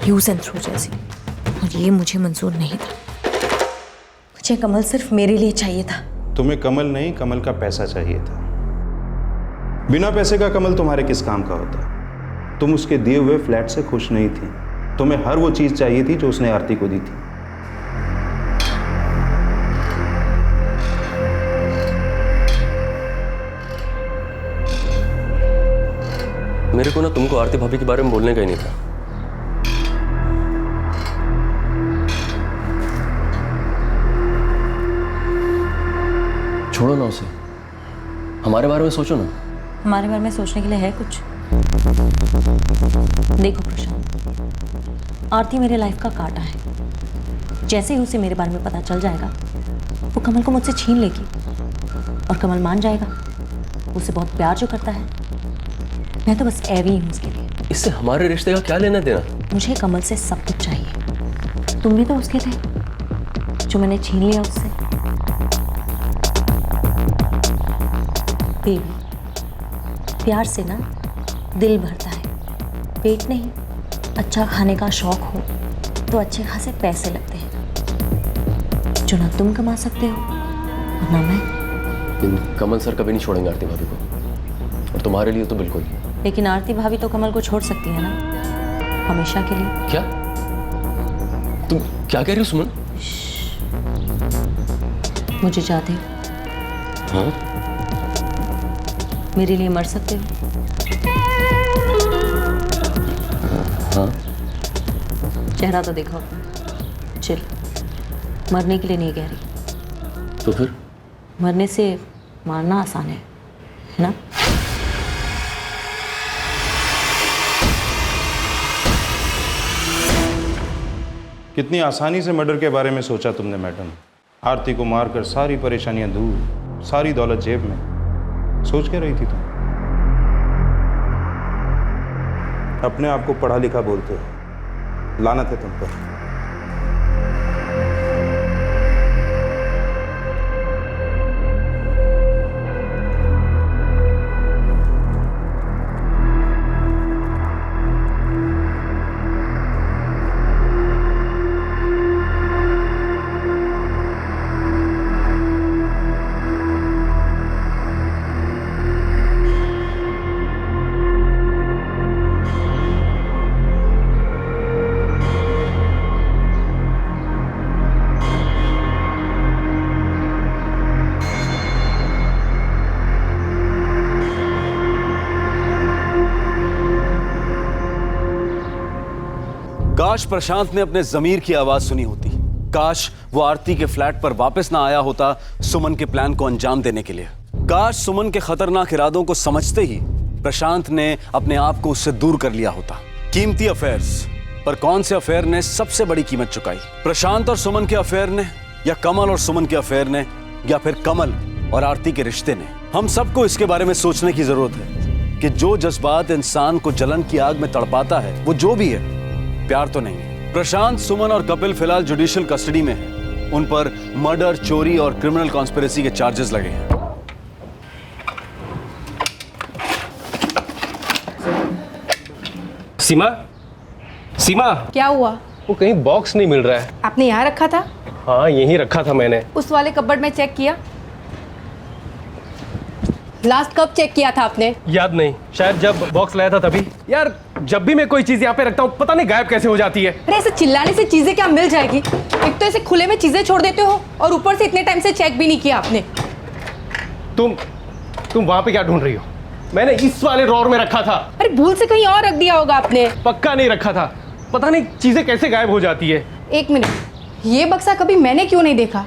यूज एंड थ्रू जैसी, और ये मुझे मंजूर नहीं था। मुझे कमल सिर्फ मेरे लिए चाहिए था। तुम्हें कमल नहीं, कमल का पैसा चाहिए था। बिना पैसे का कमल तुम्हारे किस काम का होता? तुम उसके दिए हुए फ्लैट से खुश नहीं थी, तुम्हें हर वो चीज चाहिए थी जो उसने आरती को दी थी। मेरे को ना तुमको आरती भाभी के बारे में बोलने का ही नहीं था। छोड़ो ना उसे, हमारे बारे में सोचो ना। हमारे बारे में सोचने के लिए है कुछ? देखो प्रशांत, आरती मेरे लाइफ का कांटा है। जैसे ही उसे मेरे बारे में पता चल जाएगा, वो कमल को मुझसे छीन लेगी और कमल मान जाएगा। उसे बहुत प्यार जो करता है, मैं तो बस ऐवी हूँ उसके लिए। इससे हमारे रिश्ते का क्या लेना देना? मुझे कमल से सब कुछ चाहिए। तुम भी तो उसके थे, जो मैंने छीन लिया उससे। बेबी, प्यार से ना दिल भरता है, पेट नहीं। अच्छा खाने का शौक हो तो अच्छे खासे पैसे लगते हैं, जो ना तुम कमा सकते हो और ना मैं। कमल सर कभी नहीं छोड़ेंगे आरती भाभी को, और तुम्हारे लिए तो बिल्कुल। लेकिन आरती भाभी तो कमल को छोड़ सकती है ना, हमेशा के लिए। क्या तुम क्या कह रही हो सुमन? मुझे चाहते हो? हाँ, मेरे लिए मर सकते हो? हाँ। चेहरा तो देखो अपना। चिल, मरने के लिए नहीं कह रही। तो फिर? मरने से मारना आसान है ना? कितनी आसानी से मर्डर के बारे में सोचा तुमने मैडम। आरती को मारकर सारी परेशानियां दूर, सारी दौलत जेब में। सोच के रही थी तुम? अपने आप को पढ़ा लिखा बोलते हो, लानत है तुम पर। काश प्रशांत ने अपने जमीर की आवाज सुनी होती। काश वो आरती के फ्लैट पर वापस ना आया होता सुमन के प्लान को अंजाम देने के लिए। काश सुमन के खतरनाक इरादों को समझते ही प्रशांत ने अपने आप को उससे दूर कर लिया होता। कीमती अफेयर्स, पर कौन से अफेयर ने सबसे बड़ी कीमत चुकाई? प्रशांत और सुमन के अफेयर ने, या कमल और सुमन के अफेयर ने, या फिर कमल और आरती के रिश्ते ने? हम सबको इसके बारे में सोचने की जरूरत है कि जो जज्बात इंसान को जलन की आग में तड़पाता है, वो जो भी है, प्यार तो नहीं है। प्रशांत, सुमन और कपिल फिलहाल जुडिशियल कस्टडी में हैं। उन पर मर्डर, चोरी और क्रिमिनल कॉन्स्पिरेसी के चार्जेस लगे हैं। सीमा, सीमा, क्या हुआ? वो कहीं बॉक्स नहीं मिल रहा है। आपने यहाँ रखा था? हाँ, यहीं रखा था मैंने। उस वाले कपबोर्ड में चेक किया? लास्ट कब चेक किया था आपने? याद नहीं, शायद जब बॉक्स लाया था तभी। यार, जब भी मैं कोई चीज यहाँ पे रखता हूँ, पता नहीं गायब कैसे हो जाती है। अरे ऐसे चिल्लाने से चीजें क्या मिल जाएगी? एक तो ऐसे खुले में चीजें छोड़ देते हो और ऊपर से इतने टाइम से चेक भी नहीं किया आपने। तुम वहाँ पे क्या ढूंढ रही हो? मैंने इस वाले ड्रॉअर में रखा था। अरे भूल से कहीं और रख दिया होगा आपने। पक्का नहीं रखा था, पता नहीं चीजें कैसे गायब हो जाती है। एक मिनट, ये बक्सा कभी मैंने क्यों नहीं देखा?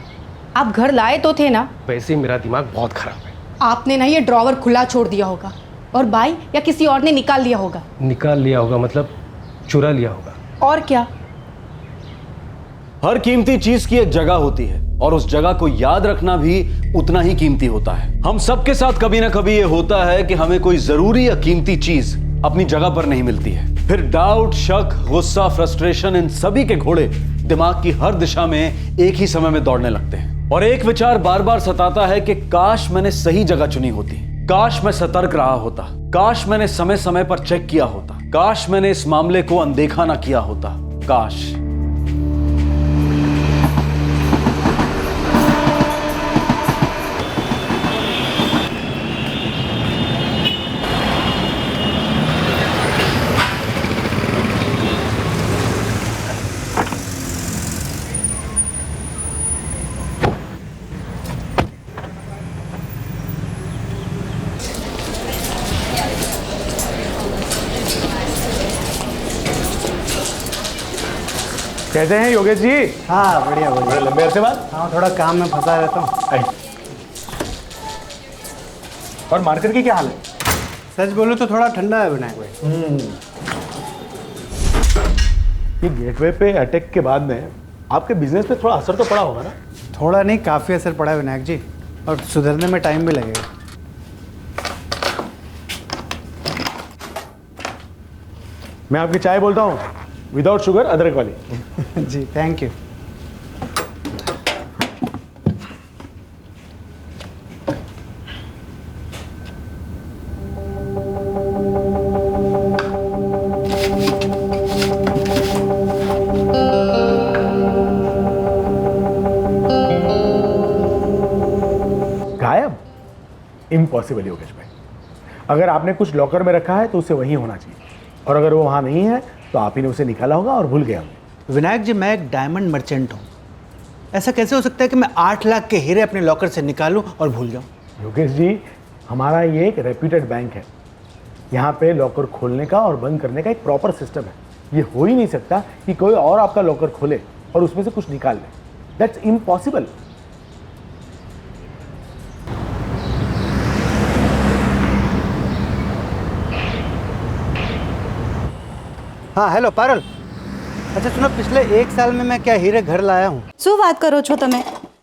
आप घर लाए तो थे ना? वैसे मेरा दिमाग बहुत खराब है। आपने ना ये ड्रॉवर खुला छोड़ दिया होगा और भाई या किसी और ने निकाल लिया होगा। निकाल लिया होगा मतलब चुरा लिया होगा। और क्या? हर कीमती चीज की एक जगह होती है और उस जगह को याद रखना भी उतना ही कीमती होता है। हम सबके साथ कभी ना कभी ये होता है कि हमें कोई जरूरी या कीमती चीज अपनी जगह पर नहीं मिलती है। फिर डाउट, शक, गुस्सा, फ्रस्ट्रेशन, इन सभी के घोड़े दिमाग की हर दिशा में एक ही समय में दौड़ने लगते हैं और एक विचार बार बार सताता है कि काश मैंने सही जगह चुनी होती, काश मैं सतर्क रहा होता, काश मैंने समय समय पर चेक किया होता, काश मैंने इस मामले को अनदेखा ना किया होता, काश। कैसे हैं योगेश जी? हाँ बढ़िया बढ़िया। बड़े लंबे अरसे बाद। हाँ थोड़ा काम में फंसा रहता हूँ। और मार्केट की क्या हाल है? सच बोलूं तो थोड़ा ठंडा है विनायक भाई। ये गेटवे पे अटैक के बाद में आपके बिजनेस पे थोड़ा असर तो पड़ा होगा ना? थोड़ा नहीं, काफ़ी असर पड़ा है विनायक जी, और सुधरने में टाइम भी लगेगा। मैं आपकी चाय बोलता हूँ, विदाउट शुगर, अदरक वाली। जी थैंक यू। गायब? इम्पॉसिबल योगेश भाई। अगर आपने कुछ लॉकर में रखा है तो उसे वहीं होना चाहिए, और अगर वो वहाँ नहीं है तो आप ही ने उसे निकाला होगा और भूल गए होंगे। विनायक जी, मैं एक डायमंड मर्चेंट हूँ, ऐसा कैसे हो सकता है कि मैं 8 लाख के हीरे अपने लॉकर से निकालूं और भूल जाऊं? योगेश जी, हमारा ये एक रेप्यूटेड बैंक है, यहाँ पे लॉकर खोलने का और बंद करने का एक प्रॉपर सिस्टम है। ये हो ही नहीं सकता कि कोई और आपका लॉकर खोले और उसमें से कुछ निकाल ले। That's impossible. हाँ हेलो पारुल, अच्छा सुनो, पिछले 1 साल में मैं क्या हीरे घर लाया हूँ? શું વાત કરો છો તમે?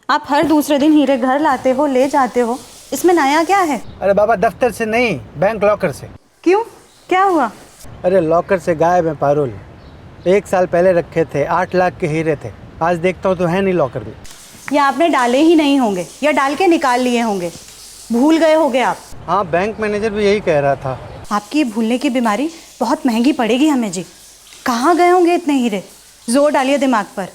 आप हर दूसरे दिन हीरे घर लाते हो, ले जाते हो, इसमें नया क्या है? अरे बाबा, दफ्तर से नहीं, बैंक लॉकर से। क्यों, क्या हुआ? अरे लॉकर से गायब है पारुल। 1 साल पहले रखे थे, 8 लाख के हीरे थे, आज देखता हूँ तो है नहीं लॉकर में। या आपने डाले ही नहीं होंगे, या डाल के निकाल लिए होंगे, भूल गए होंगे आप। हाँ, बैंक मैनेजर भी यही कह रहा था। आपकी भूलने की बीमारी बहुत महंगी पड़ेगी हमें जी। कहाँ गए होंगे इतने हीरे? जोर डालिए दिमाग पर।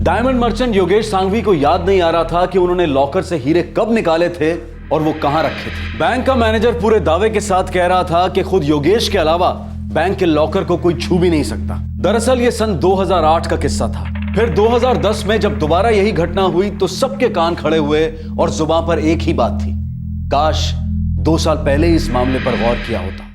डायमंड मर्चेंट योगेश सांघवी को याद नहीं आ रहा था कि उन्होंने लॉकर से हीरे कब निकाले थे और वो कहां रखे थे। बैंक का मैनेजर पूरे दावे के साथ कह रहा था कि खुद योगेश के अलावा बैंक के लॉकर को कोई छू भी नहीं सकता। दरअसल ये सन 2008 का किस्सा था। फिर 2010 में जब दोबारा यही घटना हुई तो सबके कान खड़े हुए और जुबान पर एक ही बात थी, काश 2 साल पहले ही इस मामले पर गौर किया होता।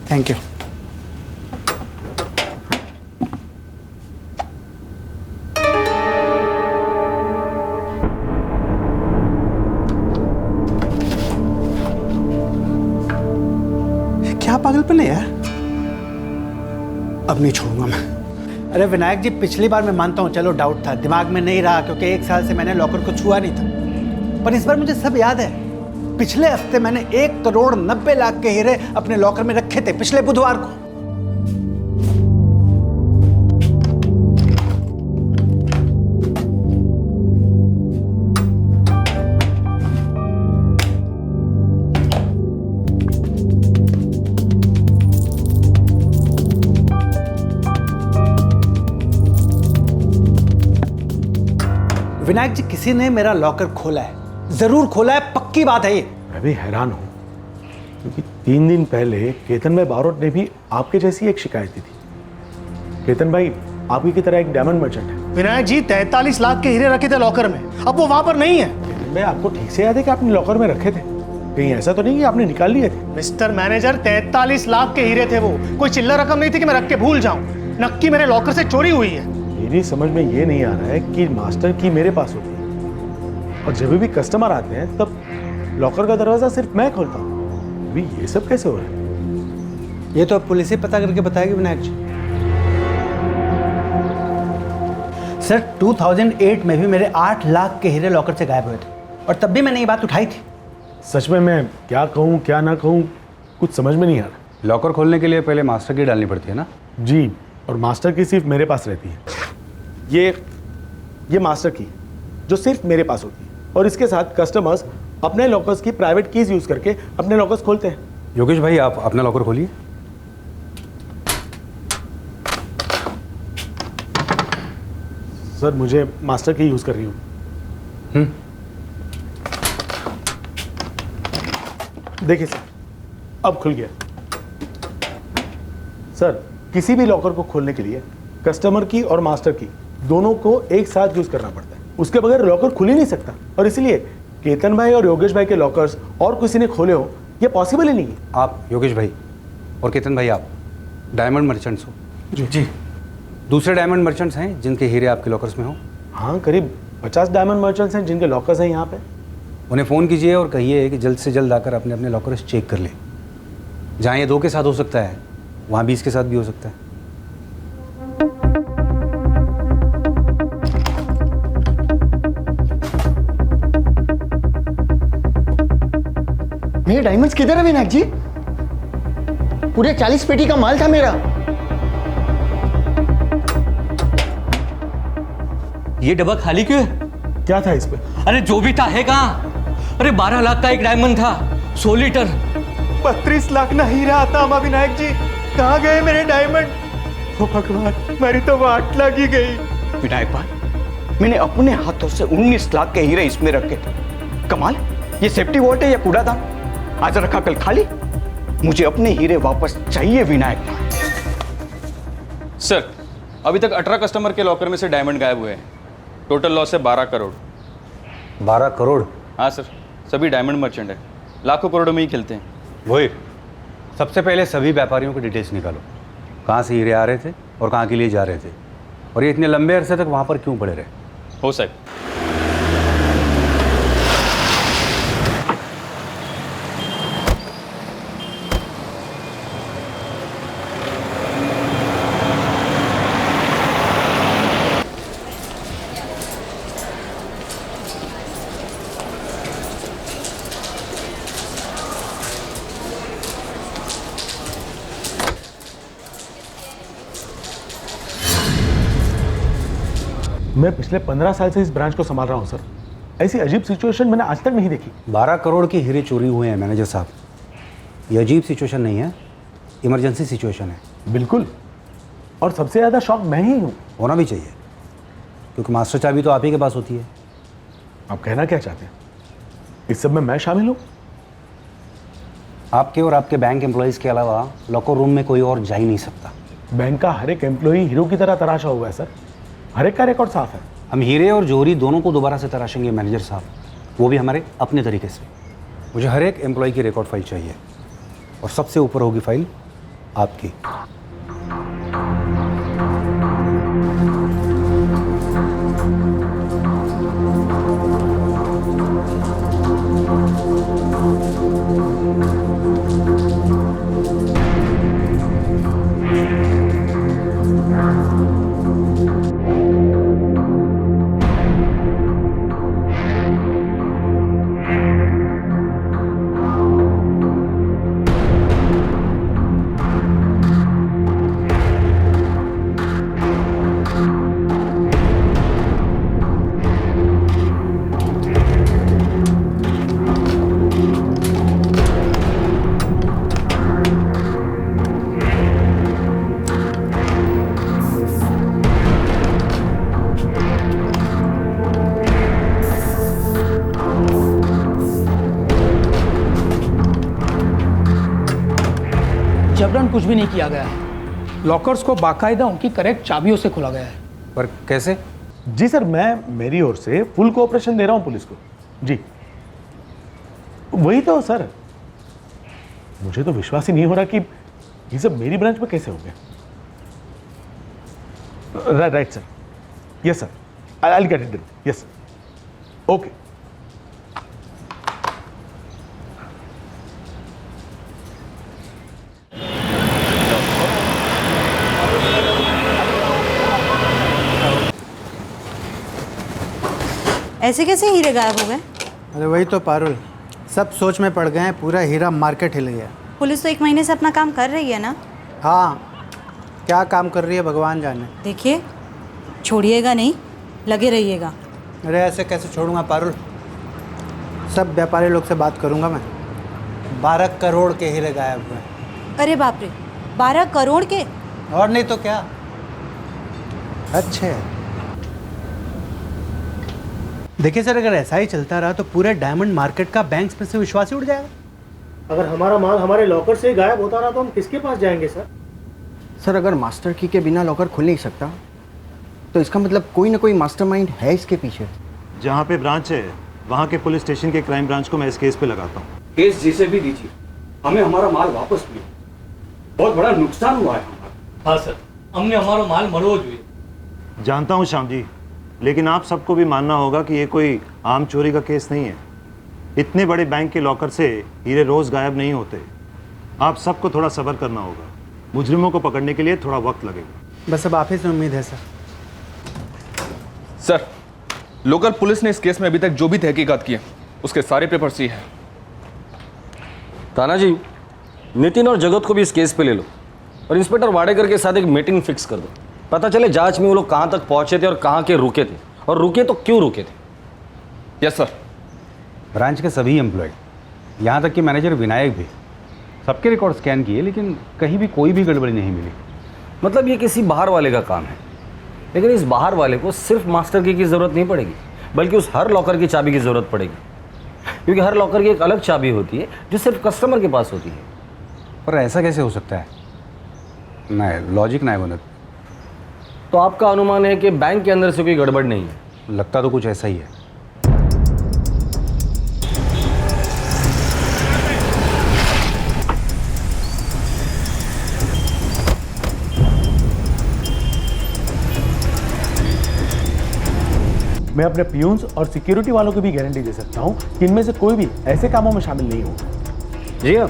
Thank you. क्या पागलपन है यार, अब नहीं छोड़ूंगा मैं। अरे विनायक जी, पिछली बार मैं मानता हूँ, चलो डाउट था, दिमाग में नहीं रहा क्योंकि 1 साल से मैंने लॉकर को छुआ नहीं था, पर इस बार मुझे सब याद है। पिछले हफ्ते मैंने 1,90,00,000 के हीरे अपने लॉकर में रखे थे, पिछले बुधवार को। विनायक जी, किसी ने मेरा लॉकर खोला है, जरूर खोला है, पक्की बात है ये। मैं भी हैरान हूँ क्योंकि 3 दिन पहले केतन भाई बारोट ने भी आपके जैसी एक शिकायत दी थी। केतन भाई आपकी की तरह एक डायमंड मर्चेंट है। विनायक जी, 43 लाख के हीरे रखे थे लॉकर में, अब वो वहां पर नहीं है। केतन भाई, आपको ठीक से याद है कि आपने लॉकर में रखे थे? कहीं ऐसा तो नहीं कि आपने निकाल लिए थे? मिस्टर मैनेजर, 43 लाख के हीरे थे वो, कोई चिल्लर रकम नहीं थी कि मैं रख के भूल जाऊं। नक्की मेरे लॉकर से चोरी हुई है। मेरी समझ में ये नहीं आ रहा है कि मास्टर की मेरे पास होती है और जब भी कस्टमर आते हैं तब लॉकर का दरवाजा सिर्फ मैं खोलता हूँ। अभी ये सब कैसे हो रहा है? ये तो अब पुलिस ही पता करके बताएगी विनायक जी। सर, 2008 में भी मेरे 8 लाख के हीरे लॉकर से गायब हुए थे और तब भी मैंने ये बात उठाई थी। सच में मैं क्या कहूँ क्या ना कहूँ, कुछ समझ में नहीं आ रहा। लॉकर खोलने के लिए पहले मास्टर की डालनी पड़ती है ना? जी, और मास्टर की सिर्फ मेरे पास रहती है। ये मास्टर की जो सिर्फ मेरे पास होती है, और इसके साथ कस्टमर्स अपने लॉकर्स की प्राइवेट कीज यूज करके अपने लॉकर्स खोलते हैं। योगेश भाई, आप अपना लॉकर खोलिए। सर मुझे मास्टर की यूज़ कर रही हूँ। देखिए सर, अब खुल गया। सर किसी भी लॉकर को खोलने के लिए कस्टमर की और मास्टर की दोनों को एक साथ यूज़ करना पड़ता है, उसके बगैर लॉकर खुल ही नहीं सकता। और इसलिए केतन भाई और योगेश भाई के लॉकर्स और किसी ने खोले हो ये पॉसिबल ही नहीं है। आप योगेश भाई और केतन भाई आप डायमंड मर्चेंट्स हो? जी। दूसरे डायमंड मर्चेंट्स हैं जिनके हीरे आपके लॉकर्स में हो? हाँ, करीब 50 डायमंड मर्चेंट्स हैं जिनके लॉकर्स हैं यहाँ पे। उन्हें फ़ोन कीजिए और कहिए कि जल्द से जल्द आकर अपने अपने लॉकर्स चेक कर ले। जहाँ ये 2 के साथ हो सकता है वहाँ 20 के साथ भी हो सकता है। मेरे डायमंड्स किधर है विनायक जी? पूरे 40 पेटी का माल था मेरा। ये डब्बा खाली क्यों है? क्या था इस पे? अरे जो भी था है कहाँ? अरे 12 लाख का एक डायमंड था, 100 लीटर। 32 लाख ना हीरा आता अमा विनायक जी, कहाँ गए मेरे डायमंड? ओ भगवान, मेरी तो 8 लाख ही गई। विनायक भाई, मैंने अपने हाथों से 19 लाख के हीरे इसमें रखे थे। कमाल, ये सेफ्टी वॉल्ट है या कूड़ादान? आज रखा कल खाली। मुझे अपने हीरे वापस चाहिए विनायक भाई। सर अभी तक 18 कस्टमर के लॉकर में से डायमंड गायब हुए हैं। टोटल लॉस है 12 करोड़। 12 करोड़? हाँ सर, सभी डायमंड मर्चेंट है, लाखों करोड़ों में ही खेलते हैं। वही, सबसे पहले सभी व्यापारियों की डिटेल्स निकालो, कहाँ से हीरे आ रहे थे और कहाँ के लिए जा रहे थे, और ये इतने लंबे अरसे तक वहाँ पर क्यों पड़े रहे। हो साहब। मैं पिछले 15 साल से इस ब्रांच को संभाल रहा हूँ सर। ऐसी अजीब सिचुएशन मैंने आज तक नहीं देखी। 12 करोड़ के हीरे चोरी हुए हैं मैनेजर साहब। ये अजीब सिचुएशन नहीं है, इमरजेंसी सिचुएशन है। बिल्कुल, और सबसे ज़्यादा शॉक मैं ही हूँ। होना भी चाहिए, क्योंकि मास्टर चाबी तो आप ही के पास होती है। आप कहना क्या चाहते हैं? इस सब में मैं शामिल हूँ? आपके और आपके बैंक एम्प्लॉयज़ के अलावा लॉकर रूम में कोई और जा ही नहीं सकता। बैंक का हर एक एम्प्लॉई हीरो की तरह तराशा हुआ है सर, हर एक का रिकॉर्ड साफ है। हम हीरे और जौहरी दोनों को दोबारा से तराशेंगे मैनेजर साहब, वो भी हमारे अपने तरीके से। मुझे हर एक एम्प्लॉय की रिकॉर्ड फाइल चाहिए, और सबसे ऊपर होगी फाइल आपकी। जबरन कुछ भी नहीं किया गया है। लॉकर्स को बाकायदा उनकी करेक्ट चाबियों से खोला गया है। पर कैसे? जी सर, मैं मेरी ओर से फुल कोऑपरेशन दे रहा हूं पुलिस को। जी वही तो सर, मुझे तो विश्वास ही नहीं हो रहा कि ये सब मेरी ब्रांच में कैसे हो गया। Right sir, yes sir, I will get it done. Yes sir, okay. ऐसे कैसे हीरे गायब हो गए? अरे वही तो पारुल, सब सोच में पड़ गए हैं, पूरा हीरा मार्केट हिल गया। पुलिस तो 1 महीने से अपना काम कर रही है ना? हाँ, क्या काम कर रही है भगवान जाने। देखिए, छोड़िएगा नहीं, लगे रहिएगा। अरे ऐसे कैसे छोड़ूंगा पारुल, सब व्यापारी लोग से बात करूंगा मैं। 12 करोड़ के हीरे गायब हुए। अरे बाप रे, 12 करोड़ के? और नहीं तो क्या। अच्छे, देखिए सर, अगर ऐसा ही चलता रहा तो पूरे डायमंड मार्केट का बैंक्स पे से विश्वास ही उड़ जाएगा। अगर हमारा माल हमारे लॉकर से गायब होता रहा तो हम किसके पास जाएंगे सर? सर अगर मास्टर की के बिना लॉकर खुल नहीं सकता तो इसका मतलब कोई ना कोई मास्टरमाइंड है इसके पीछे। जहाँ पे ब्रांच है वहाँ के पुलिस स्टेशन के क्राइम ब्रांच को मैं इस केस पे लगाता हूँ। केस जिसे भी दीजिए, हमें हमारा माल वापस मिले। बहुत बड़ा नुकसान हुआ है हमारा। हाँ सर, हमने हमारा माल मरोज हुए। जानता हूँ श्याम जी, लेकिन आप सबको भी मानना होगा कि ये कोई आम चोरी का केस नहीं है। इतने बड़े बैंक के लॉकर से हीरे रोज गायब नहीं होते। आप सबको थोड़ा सब्र करना होगा। मुजरिमों को पकड़ने के लिए थोड़ा वक्त लगेगा। बस अब आप ही से उम्मीद है सर। सर, लोकल पुलिस ने इस केस में अभी तक जो भी तहकीकात की है उसके सारे पेपर सी हैं। तानाजी, नितिन और जगत को भी इस केस पे ले लो और इंस्पेक्टर वाडेकर के साथ एक मीटिंग फिक्स कर दो। पता चले जांच में वो लोग कहाँ तक पहुंचे थे और कहाँ के रुके थे, और रुके तो क्यों रुके थे। Yes sir. ब्रांच के सभी एम्प्लॉय, यहाँ तक कि मैनेजर विनायक भी, सबके रिकॉर्ड स्कैन किए, लेकिन कहीं भी कोई भी गड़बड़ी नहीं मिली। मतलब ये किसी बाहर वाले का काम है, लेकिन इस बाहर वाले को सिर्फ मास्टर की ज़रूरत नहीं पड़ेगी, बल्कि उस हर लॉकर की चाबी की ज़रूरत पड़ेगी, क्योंकि हर लॉकर की एक अलग चाबी होती है जो सिर्फ कस्टमर के पास होती है। पर ऐसा कैसे हो सकता है? नहीं, लॉजिक नहीं बनत। तो आपका अनुमान है कि बैंक के अंदर से कोई गड़बड़ नहीं है? लगता तो कुछ ऐसा ही है। मैं अपने पियून्स और सिक्योरिटी वालों को भी गारंटी दे सकता हूँ कि इनमें से कोई भी ऐसे कामों में शामिल नहीं होगा। जी हाँ,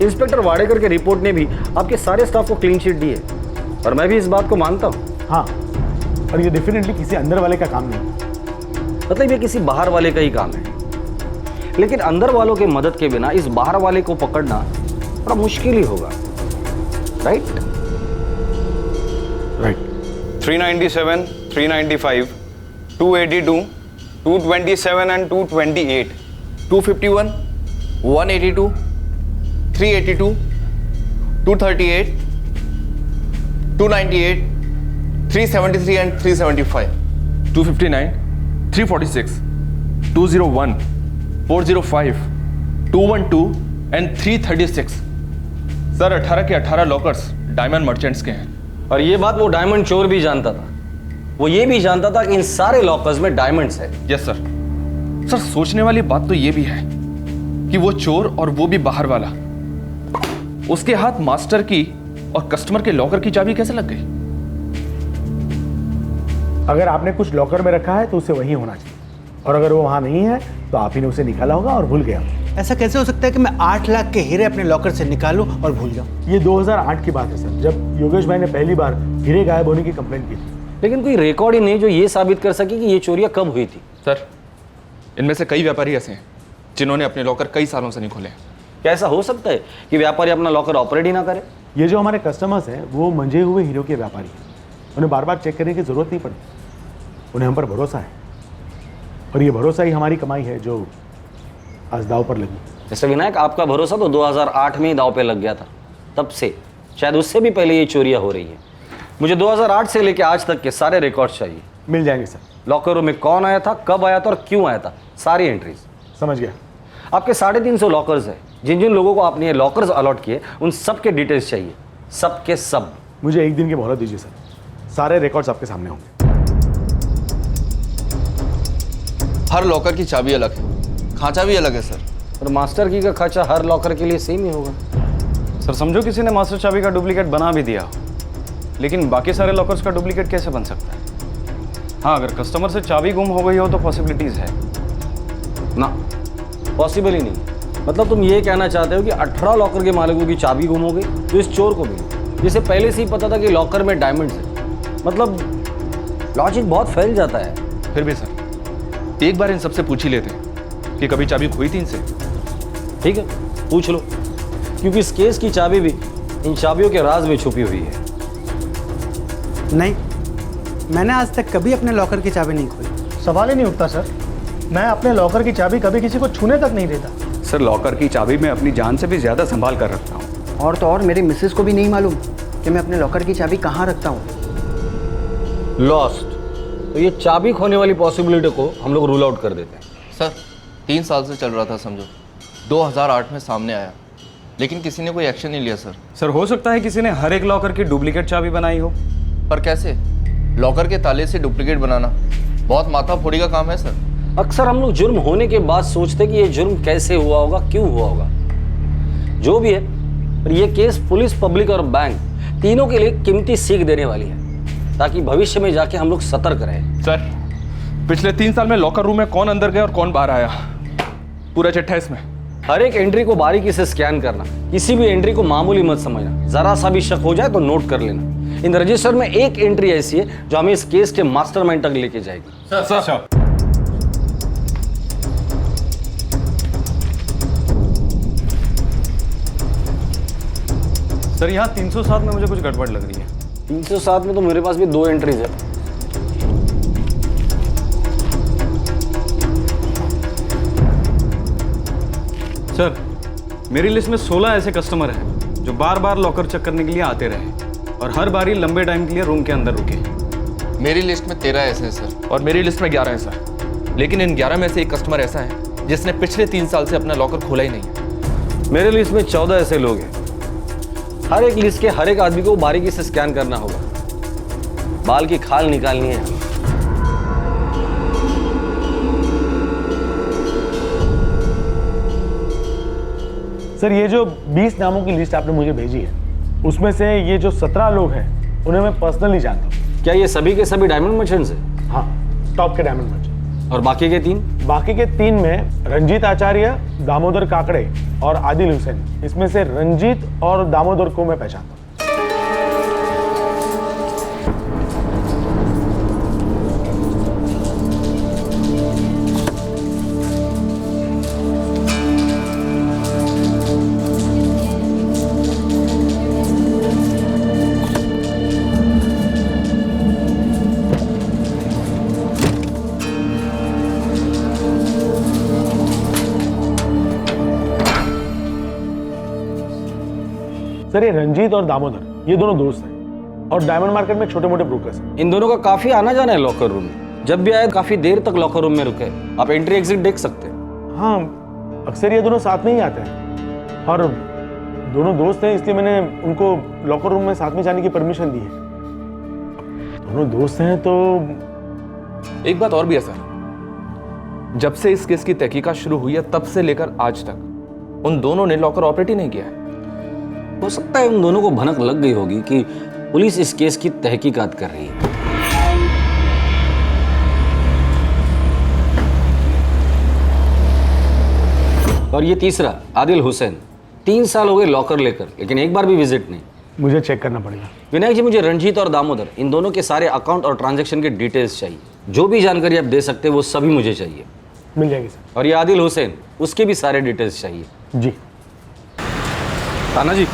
इंस्पेक्टर वाडेकर के रिपोर्ट ने भी आपके सारे स्टाफ को क्लीन चिट दी है, और मैं भी इस बात को मानता हूँ। हाँ, और ये डेफिनेटली किसी अंदर वाले का काम नहीं। मतलब ये किसी बाहर वाले का ही काम है, लेकिन अंदर वालों की मदद के बिना इस बाहर वाले को पकड़ना बड़ा मुश्किल ही होगा। Right? Right. 397, 395, 282, 227 and 228, 251, 182, 382, 238, 298, 373 and 375, 259, 346, 201, 405, 212 and 336। Sir 18 के 18 लॉकर्स डायमंड मर्चेंट्स के हैं। और ये बात वो डायमंड चोर भी जानता था। वो ये भी जानता था कि इन सारे लॉकर्स में डायमंड्स है। Yes sir. सर सोचने वाली बात तो ये भी है कि वो चोर, और वो भी बाहर वाला, उसके हाथ मास्टर की और कस्टमर के लॉकर की चाबी कैसे लग गई? अगर आपने कुछ लॉकर में रखा है तो उसे वही होना चाहिए, और अगर वो वहां नहीं है तो आप ही ने उसे निकाला होगा और भूल गया। ऐसा कैसे हो सकता है कि मैं 8 लाख के हीरे अपने लॉकर से निकालूं और भूल जाऊं? ये 2008 की बात है सर, जब योगेश भाई ने पहली बार हीरे गायब होने की कंप्लेंट की थी। लेकिन कोई रिकॉर्ड ही नहीं जो ये साबित कर सके कि ये चोरियां कब हुई थी। सर इनमें से कई व्यापारी ऐसे हैं जिन्होंने अपने लॉकर कई सालों से नहीं खोले। क्या ऐसा हो सकता है कि व्यापारी अपना लॉकर ऑपरेट ही ना करे? ये जो हमारे कस्टमर्स हैं वो मंजे हुए हीरो के व्यापारी हैं, उन्हें बार बार चेक करने की जरूरत नहीं पड़ती, उन्हें हम पर भरोसा है, और ये भरोसा ही हमारी कमाई है जो आज दाव पर लगी। मिस्टर विनायक, आपका भरोसा तो 2008 में ही दाव पे लग गया था, तब से, शायद उससे भी पहले ये चोरियां हो रही है। मुझे 2008 से लेकर आज तक के सारे रिकॉर्ड्स चाहिए। मिल जाएंगे सर। लॉकरों में कौन आया था, कब आया था और क्यों आया था, सारी एंट्रीज। समझ गया। आपके 350 लॉकर्स हैं, जिन जिन लोगों को आपने ये लॉकर्स अलॉट किए उन सब के डिटेल्स चाहिए, सब के सब। मुझे 1 दिन की मोहलत दीजिए सर, सारे रिकॉर्ड्स आपके सामने होंगे। हर लॉकर की चाबी अलग है, खांचा भी अलग है सर। और मास्टर की का खांचा हर लॉकर के लिए सेम ही होगा। सर समझो किसी ने मास्टर चाबी का डुप्लीकेट बना भी दिया, लेकिन बाकी सारे लॉकर्स का डुप्लीकेट कैसे बन सकता है? हाँ, अगर कस्टमर से चाबी गुम हो गई हो तो पॉसिबिलिटीज है ना, पॉसिबल ही नहीं। मतलब तुम ये कहना चाहते हो कि 18 लॉकर के मालिकों की चाबी गुम हो गई तो इस चोर को भी, जिसे पहले से ही पता था कि लॉकर में डायमंड्स है। मतलब लॉजिक बहुत फैल जाता है। फिर भी सर एक बार इन सबसे पूछ ही लेते हैं कि कभी चाबी खोई थी इनसे। ठीक है, पूछ लो, क्योंकि इस केस की चाबी भी इन चाबियों के राज में छुपी हुई है। नहीं, मैंने आज तक कभी अपने लॉकर की चाबी नहीं खोली। सवाल ही नहीं उठता सर, मैं अपने लॉकर की चाबी कभी किसी को छूने तक नहीं देता। सर लॉकर की चाबी मैं अपनी जान से भी ज़्यादा संभाल कर रखता हूँ। और तो और मेरी मिसेस को भी नहीं मालूम कि मैं अपने लॉकर की चाबी कहाँ रखता हूँ। लॉस्ट, तो ये चाबी खोने वाली पॉसिबिलिटी को हम लोग रूल आउट कर देते हैं। सर 3 साल से चल रहा था समझो, 2008 में सामने आया, लेकिन किसी ने कोई एक्शन नहीं लिया सर। सर हो सकता है किसी ने हर एक लॉकर की डुप्लीकेट चाबी बनाई हो। पर कैसे? लॉकर के ताले से डुप्लीकेट बनाना बहुत माथा फोड़ी का काम है सर। अक्सर हम लोग जुर्म होने के बाद सोचते हैं कि ये जुर्म कैसे हुआ होगा, क्यों हुआ होगा। जो भी है, पर ये केस पुलिस, पब्लिक और बैंक तीनों के लिए कीमती सीख देने वाली है, ताकि भविष्य में जाके हम लोग सतर्क रहें। सर पिछले 3 साल में लॉकर रूम में कौन अंदर गया और कौन बाहर आया, पूरा चिट्ठा इसमें। हर एक एंट्री को बारीकी से स्कैन करना, किसी भी एंट्री को मामूली मत समझना, जरा सा भी शक हो जाए तो नोट कर लेना। इन रजिस्टर में एक एंट्री ऐसी है जो हमें इस केस के मास्टरमाइंड तक लेके जाएगी। सर सर यहाँ 307 में मुझे कुछ गड़बड़ लग रही है। 307 में तो मेरे पास भी 2 एंट्रीज है। सर मेरी लिस्ट में 16 ऐसे कस्टमर हैं जो बार बार लॉकर चेक करने के लिए आते रहे और हर बार ही लंबे टाइम के लिए रूम के अंदर रुके। मेरी लिस्ट में 13 ऐसे हैं सर। और मेरी लिस्ट में 11 है सर, लेकिन इन 11 में से एक कस्टमर ऐसा है जिसने पिछले 3 साल से अपना लॉकर खोला ही नहीं है। मेरे लिस्ट में 14 ऐसे लोग हैं। हर एक लिस्ट के हर एक आदमी को बारीकी से स्कैन करना होगा, बाल की खाल निकालनी है। सर ये जो 20 नामों की लिस्ट आपने मुझे भेजी है, उसमें से ये जो 17 लोग हैं उन्हें मैं पर्सनली जानता हूँ। क्या ये सभी के सभी डायमंड मर्चेंट्स हैं? हाँ, टॉप के डायमंड मर्चेंट। और बाकी के 3? बाकी के 3 में रंजीत आचार्य, दामोदर काकड़े और आदिल हुसैन। इसमें से रंजीत और दामोदर को मैं पहचानता हूँ। सर ये रंजीत और दामोदर ये दोनों दोस्त हैं और डायमंड मार्केट में छोटे मोटे ब्रोकर्स हैं। इन दोनों का काफी आना जाना है लॉकर रूम में। जब भी आए काफी देर तक लॉकर रूम में रुके, आप एंट्री एग्जिट देख सकते हैं। हाँ, अक्सर ये दोनों साथ में ही आते हैं और दोनों दोस्त हैं, इसलिए मैंने उनको लॉकर रूम में साथ में जाने की परमिशन दी है। दोनों दोस्त हैं तो एक बात और भी है सर, जब से इस केस की तहकीकात शुरू हुई है तब से लेकर आज तक उन दोनों ने लॉकर ऑपरेट ही नहीं किया है। हो सकता है उन दोनों को भनक लग गई होगी कि पुलिस इस केस की तहकीकात कर रही है। और ये तीसरा आदिल हुसैन, 3 साल हो गए लॉकर लेकर, लेकिन एक बार भी विजिट नहीं। मुझे चेक करना पड़ेगा। विनायक जी, मुझे रंजीत और दामोदर इन दोनों के सारे अकाउंट और ट्रांजैक्शन के डिटेल्स चाहिए। जो भी जानकारी आप दे सकते हैं वो सभी मुझे चाहिए। मिल जाएगी सर। और ये आदिल हुसैन, उसके भी सारे डिटेल्स चाहिए। जी। ताना जी,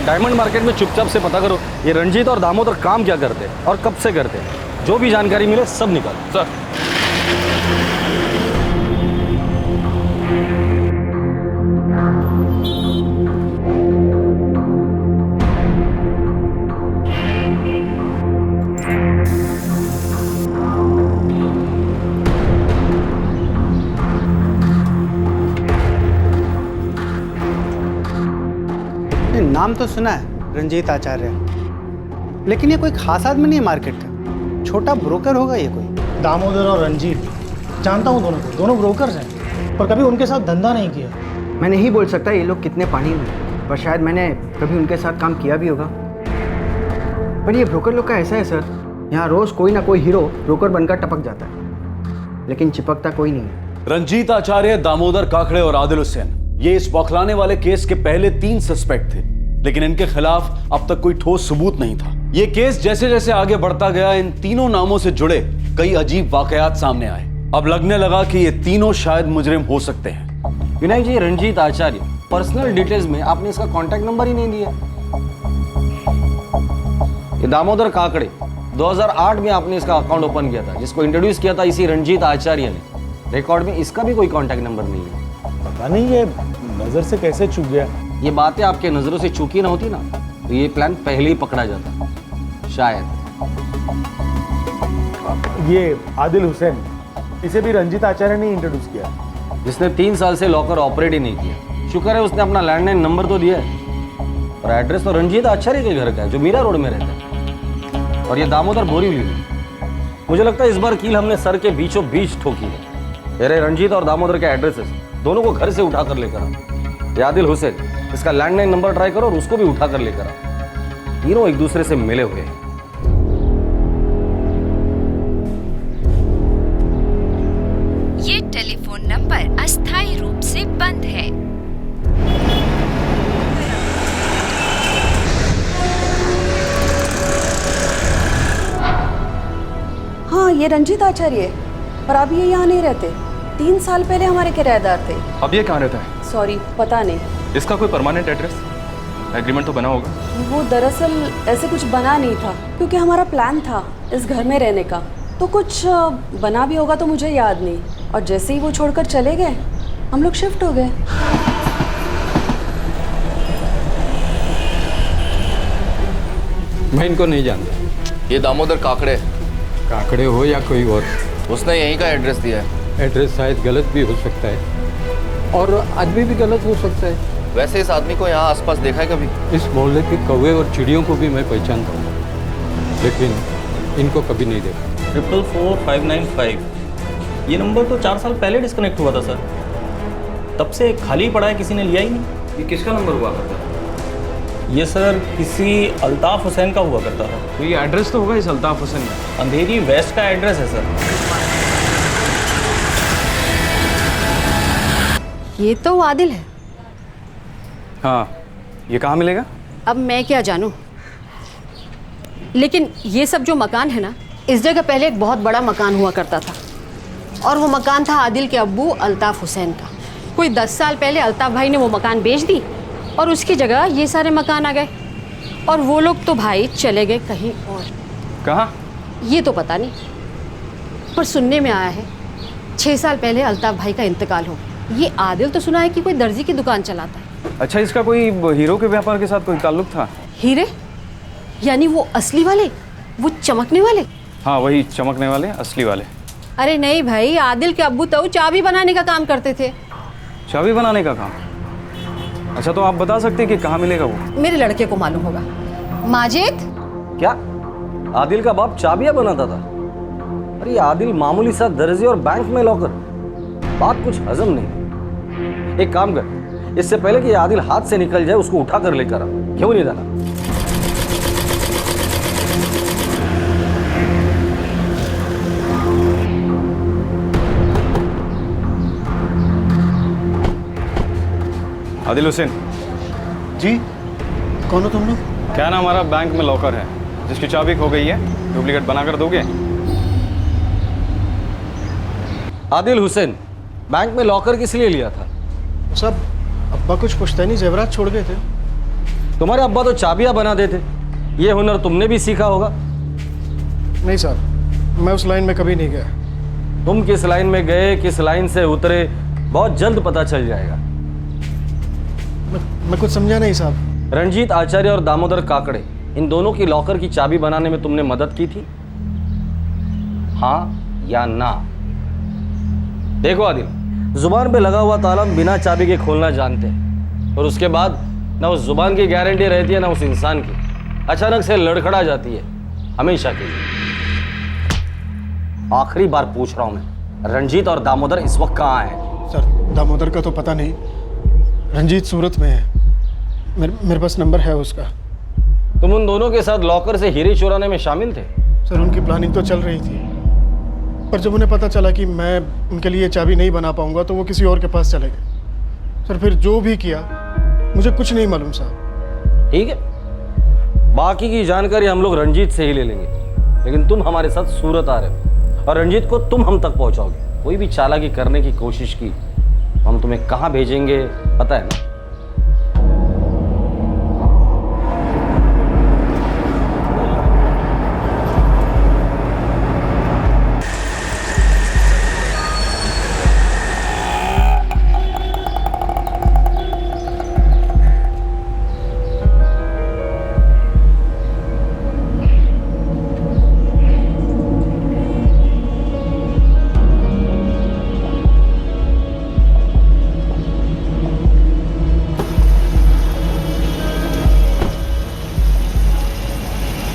डायमंड मार्केट में चुपचाप से पता करो ये रंजीत और दामोदर काम क्या करते हैं और कब से करते हैं। जो भी जानकारी मिले सब निकालो। सर नाम तो सुना है रंजीत आचार्य, लेकिन ये कोई खास आदमी नहीं है मार्केट का। छोटा ब्रोकर होगा ये कोई। दामोदर और रंजीत जानता हूँ दोनों को, दोनों ब्रोकर्स हैं, पर कभी उनके साथ धंधा नहीं किया। मैं नहीं बोल सकता ये लोग कितने पानी में, पर शायद मैंने कभी उनके साथ काम किया भी होगा। पर ये ब्रोकर लोग का ऐसा है सर, यहाँ रोज कोई ना कोई हीरो ब्रोकर बनकर टपक जाता है, लेकिन चिपकता कोई नहीं है। रंजीत आचार्य, दामोदर काकड़े और आदिल हुसैन, ये इस बौखलाने वाले केस के पहले 3 सस्पेक्ट थे, लेकिन इनके खिलाफ अब तक कोई ठोस सबूत नहीं था। ये केस जैसे जैसे आगे बढ़ता गया, इन तीनों नामों से जुड़े कई अजीब वाकयात सामने आए। अब लगने लगा कि ये तीनों शायद मुजरिम हो सकते हैं। विनायक जी, रंजीत आचार्य, पर्सनल डिटेल्स में आपने इसका कॉन्टैक्ट नंबर ही नहीं दिया। ये दामोदर काकड़े, 2008 में आपने इसका अकाउंट ओपन किया था, जिसको इंट्रोड्यूस किया था इसी रंजीत आचार्य ने। रिकॉर्ड में इसका भी कोई कॉन्टैक्ट नंबर नहीं है। पता नहीं ये नजर से कैसे चूक गया। ये बातें आपके नजरों से चूकी ना होती ना, तो ये प्लान पहले ही पकड़ा जाता शायद। ये आदिल हुसैन, इसे भी रंजीत आचार्य ने इंट्रोड्यूस किया, जिसने 3 साल से लॉकर ऑपरेट ही नहीं किया। शुक्र है उसने अपना लैंडलाइन नंबर तो दिया है, और एड्रेस तो रंजीत आचार्य के घर का है जो मीरा रोड में रहता है, और ये दामोदर बोरीवली में। मुझे लगता है इस बार कील हमने सर के बीचों बीच ठोकी है। तेरे रंजीत और दामोदर के एड्रेसेस दोनों को घर से उठा कर लेकर आओ। ये आदिल हुसैन, इसका लैंडलाइन नंबर ट्राई करो और उसको भी उठा कर लेकर आओ। तीनों एक दूसरे से मिले हुए हैं। ये टेलीफोन नंबर अस्थायी रूप से बंद है। हाँ, ये रंजीत आचार्य है, पर अब ये यहाँ नहीं रहते। 3 साल पहले हमारे किराएदार थे। अब ये कहाँ रहता है? सॉरी, पता नहीं। इसका कोई परमानेंट एड्रेस, एग्रीमेंट तो बना होगा? वो दरअसल ऐसे कुछ बना नहीं था, क्योंकि हमारा प्लान था इस घर में रहने का, तो कुछ बना भी होगा तो मुझे याद नहीं। और जैसे ही वो छोड़कर चले गए, हम लोग शिफ्ट हो गए। मैं इनको नहीं जानता। ये दामोदर काकड़े। काकड़े हो या कोई और, उसने यहीं का एड्रेस दिया है। एड्रेस शायद गलत भी हो सकता है और आदमी भी गलत हो सकता है। वैसे इस आदमी को यहाँ आसपास देखा है कभी? इस मोहल्ले के कौवे और चिड़ियों को भी मैं पहचानता हूँ, लेकिन इनको कभी नहीं देखा। 44595 ये नंबर तो 4 साल पहले डिस्कनेक्ट हुआ था सर, तब से खाली पड़ा है, किसी ने लिया ही नहीं। ये किसका नंबर हुआ करता? ये सर किसी अल्ताफ हुसैन का हुआ करता था। तो ये एड्रेस तो होगा इस अल्ताफ हुसैन का? अंधेरी वेस्ट का एड्रेस है सर। ये तो आदिल है। हाँ, ये कहाँ मिलेगा? अब मैं क्या जानूं, लेकिन ये सब जो मकान है ना, इस जगह पहले एक बहुत बड़ा मकान हुआ करता था, और वो मकान था आदिल के अब्बू अल्ताफ हुसैन का। कोई 10 साल पहले अल्ताफ भाई ने वो मकान बेच दी और उसकी जगह ये सारे मकान आ गए, और वो लोग तो भाई चले गए कहीं और। कहाँ? ये तो पता नहीं, पर सुनने में आया है 6 साल पहले अल्ताफ भाई का इंतकाल हो गया। ये आदिल तो सुना है कि कोई दर्जी की दुकान चलाता है। अच्छा, इसका कोई हीरो के व्यापार के साथ कोई ताल्लुक था? हीरे? यानी वो असली वाले, वो चमकने वाले? हाँ, वही चमकने वाले, असली वाले। अरे नहीं भाई, आदिल के अब्बू तो चाबी बनाने का काम करते थे। चाबी बनाने का काम? अच्छा, तो आप बता सकते हैं कि कहाँ मिलेगा वो? मेरे लड़के को मालूम होगा। माजिद? क्या आदिल का बाप चाबियां बनाता था? अरे आदिल मामूली सा दर्जी और बैंक में लॉकर, बात कुछ हजम नहीं। एक काम कर, इससे पहले कि आदिल हाथ से निकल जाए उसको उठा कर लेकर आ। क्यों नहीं जाना? आदिल हुसैन जी, कौन हो तुम लोग? क्या ना, हमारा बैंक में लॉकर है जिसकी चाबी खो गई है, डुप्लीकेट बनाकर दोगे? आदिल हुसैन, बैंक में लॉकर किस लिए लिया था? सब अब्बा कुछ पुश्तैनी जेवरात छोड़ गए थे। तुम्हारे अब्बा तो चाबियां बना देते, ये हुनर तुमने भी सीखा होगा। नहीं सर, मैं उस लाइन में कभी नहीं गया। तुम किस लाइन में गए, किस लाइन से उतरे, बहुत जल्द पता चल जाएगा। मैं कुछ समझा नहीं साहब। रंजीत आचार्य और दामोदर काकड़े, इन दोनों की लॉकर की चाबी बनाने में तुमने मदद की थी, हाँ या ना? देखो आदिल, जुबान पे लगा हुआ ताला बिना चाबी के खोलना जानते हैं, और उसके बाद ना उस जुबान की गारंटी रहती है ना उस इंसान की, अचानक से लड़खड़ा जाती है हमेशा के लिए। आखिरी बार पूछ रहा हूं मैं, रंजीत और दामोदर इस वक्त कहाँ हैं? सर, दामोदर का तो पता नहीं, रंजीत सूरत में है। मेरे पास नंबर है उसका। तुम उन दोनों के साथ लॉकर से हीरे चुराने में शामिल थे? सर, उनकी प्लानिंग तो चल रही थी, पर जब उन्हें पता चला कि मैं उनके लिए चाबी नहीं बना पाऊंगा तो वो किसी और के पास चले गए। सर, फिर जो भी किया मुझे कुछ नहीं मालूम साहब। ठीक है, बाकी की जानकारी हम लोग रंजीत से ही ले लेंगे, लेकिन तुम हमारे साथ सूरत आ रहे हो और रंजीत को तुम हम तक पहुंचाओगे। कोई भी चालाकी करने की कोशिश की, हम तुम्हें कहाँ भेजेंगे पता है ना?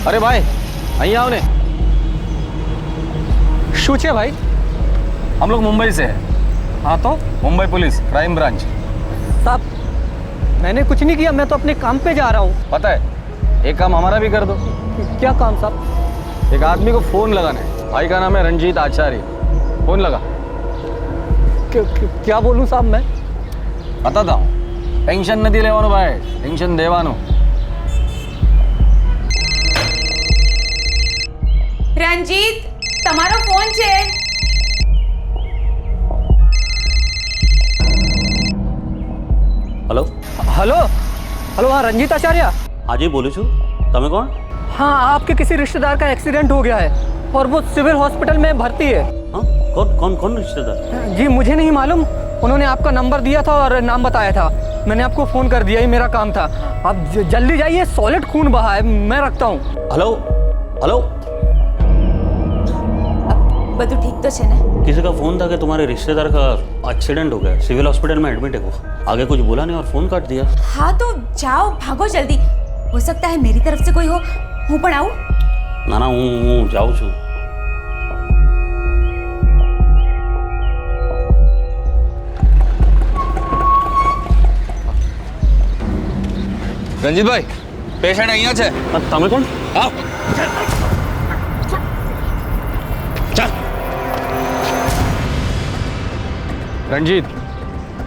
अरे भाई અહીં आओ ने। શું છે ભાઈ? हम लोग मुंबई से हैं। हाँ तो मुंबई पुलिस क्राइम ब्रांच। साहब मैंने कुछ नहीं किया, मैं तो अपने काम पे जा रहा हूँ। पता है, एक काम हमारा भी कर दो। क्या काम साहब? एक आदमी को फोन लगाना है। भाई का नाम है रंजीत आचार्य। फोन लगा। क्या बोलूँ साहब मैं? बताता हूँ। टेंशन नहीं लेवानो भाई, टेंशन देवानो। रंजीत, તમારો ફોન છે। हेलो हेलो हेलो, हाँ रंजीत आचार्य। हाँ जी बोलूँ छू। तमें कौन? हाँ, आपके किसी रिश्तेदार का एक्सीडेंट हो गया है और वो सिविल हॉस्पिटल में भर्ती है। हाँ? कौन कौन कौन रिश्तेदार? जी मुझे नहीं मालूम, उन्होंने आपका नंबर दिया था और नाम बताया था। मैंने आपको फ़ोन कर दिया, ये मेरा काम था। आप जल्दी जाइए, सॉलिड खून बहा है। मैं रखता हूँ। हेलो हेलो, બધું ઠીક તો છે ને? किसी का फोन था कि तुम्हारे रिश्तेदार का एक्सीडेंट हो गया, सिविल हॉस्पिटल में एडमिट है वो। आगे कुछ बोला नहीं और फोन काट दिया। हाँ तो जाओ, भागो जल्दी। हो सकता है मेरी तरफ से कोई हो। हूँ पण आऊँ? ना ना, हूँ जाऊँ छू। રંજીત ભાઈ, પેશન્ટ અહીંયા છે। તમે કોણ? આવ। रंजीत,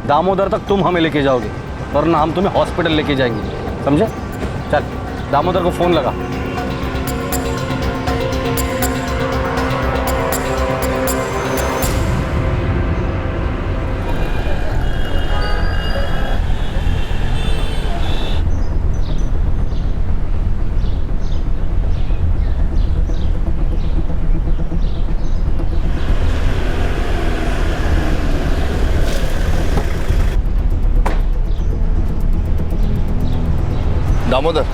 दामोदर तक तुम हमें लेके जाओगे, वरना हम तुम्हें हॉस्पिटल लेके जाएंगे, समझे? चल, दामोदर को फोन लगा। दामोदर,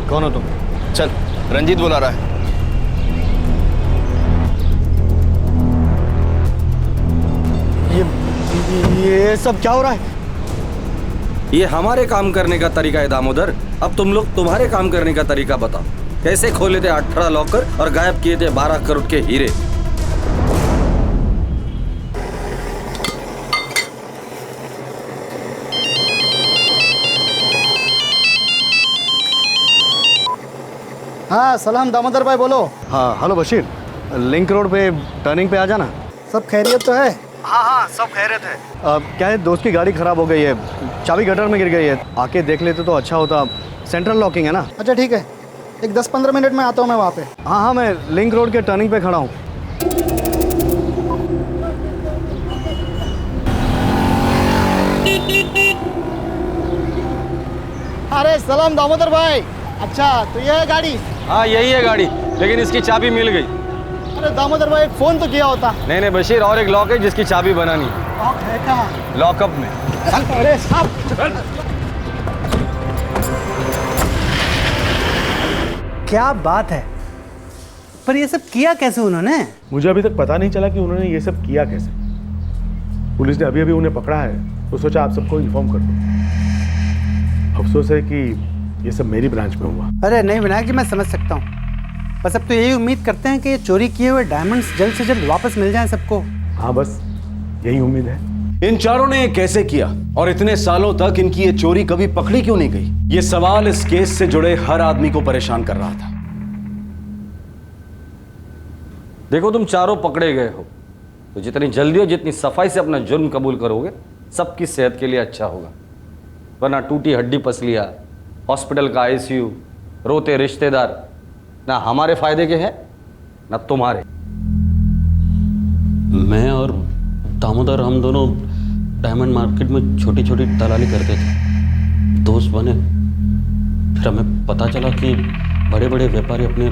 कौन हो तुम? चल, रंजीत बुला रहा है। ये सब क्या हो रहा है? ये हमारे काम करने का तरीका है दामोदर। अब तुम लोग तुम्हारे काम करने का तरीका बताओ। कैसे खोले थे 18 लॉकर और गायब किए थे 12 करोड़ के हीरे? हाँ सलाम दामोदर भाई, बोलो। हाँ हेलो बशीर, लिंक रोड पे टर्निंग पे आ जाना। सब खैरियत तो है? हाँ हाँ सब खैरियत है। क्या है, दोस्त की गाड़ी खराब हो गई है, चाबी गटर में गिर गई है। आके देख लेते तो अच्छा होता। सेंट्रल लॉकिंग है ना? अच्छा ठीक है, एक 10-15 मिनट में आता हूँ मैं वहाँ पे। हाँ हाँ, मैं लिंक रोड के टर्निंग पे खड़ा हूँ। अरे सलाम दामोदर भाई। अच्छा तो ये है गाड़ी? हाँ यही है गाड़ी, लेकिन इसकी चाबी मिल गई। अरे दामोदर भाई, फोन तो किया होता। नहीं नहीं बशीर, और एक लॉक है जिसकी चाबी बनानी है। लॉक है कहाँ? लॉकअप में। अरे साहब, क्या बात है, पर ये सब किया कैसे उन्होंने? मुझे अभी तक पता नहीं चला कि उन्होंने ये सब किया कैसे। पुलिस ने अभी अभी उन्हें पकड़ा है तो सोचा आप सबको इन्फॉर्म कर दो। अफसोस है कि ये सब मेरी ब्रांच में हुआ। अरे नहीं विनायक जी, मैं समझ सकता हूँ। बस अब तो यही उम्मीद करते हैं कि ये चोरी किए हुए डायमंड्स जल्द से जल्द वापस मिल जाएं सबको। हाँ बस यही उम्मीद है। इन चारों ने ये कैसे किया और इतने सालों तक इनकी ये चोरी कभी पकड़ी क्यों नहीं गई? ये सवाल इस केस से जुड़े हर आदमी को परेशान कर रहा था। देखो तुम चारों पकड़े गए हो तो जितनी जल्दी और जितनी सफाई से अपना जुर्म कबूल करोगे सबकी सेहत के लिए अच्छा होगा। वरना टूटी हड्डी पसलियां, हॉस्पिटल का आईसीयू, रोते रिश्तेदार ना हमारे फायदे के हैं ना तुम्हारे। मैं और दामोदर हम दोनों डायमंड मार्केट में छोटी छोटी दलाली करते थे, दोस्त बने। फिर हमें पता चला कि बड़े बड़े व्यापारी अपने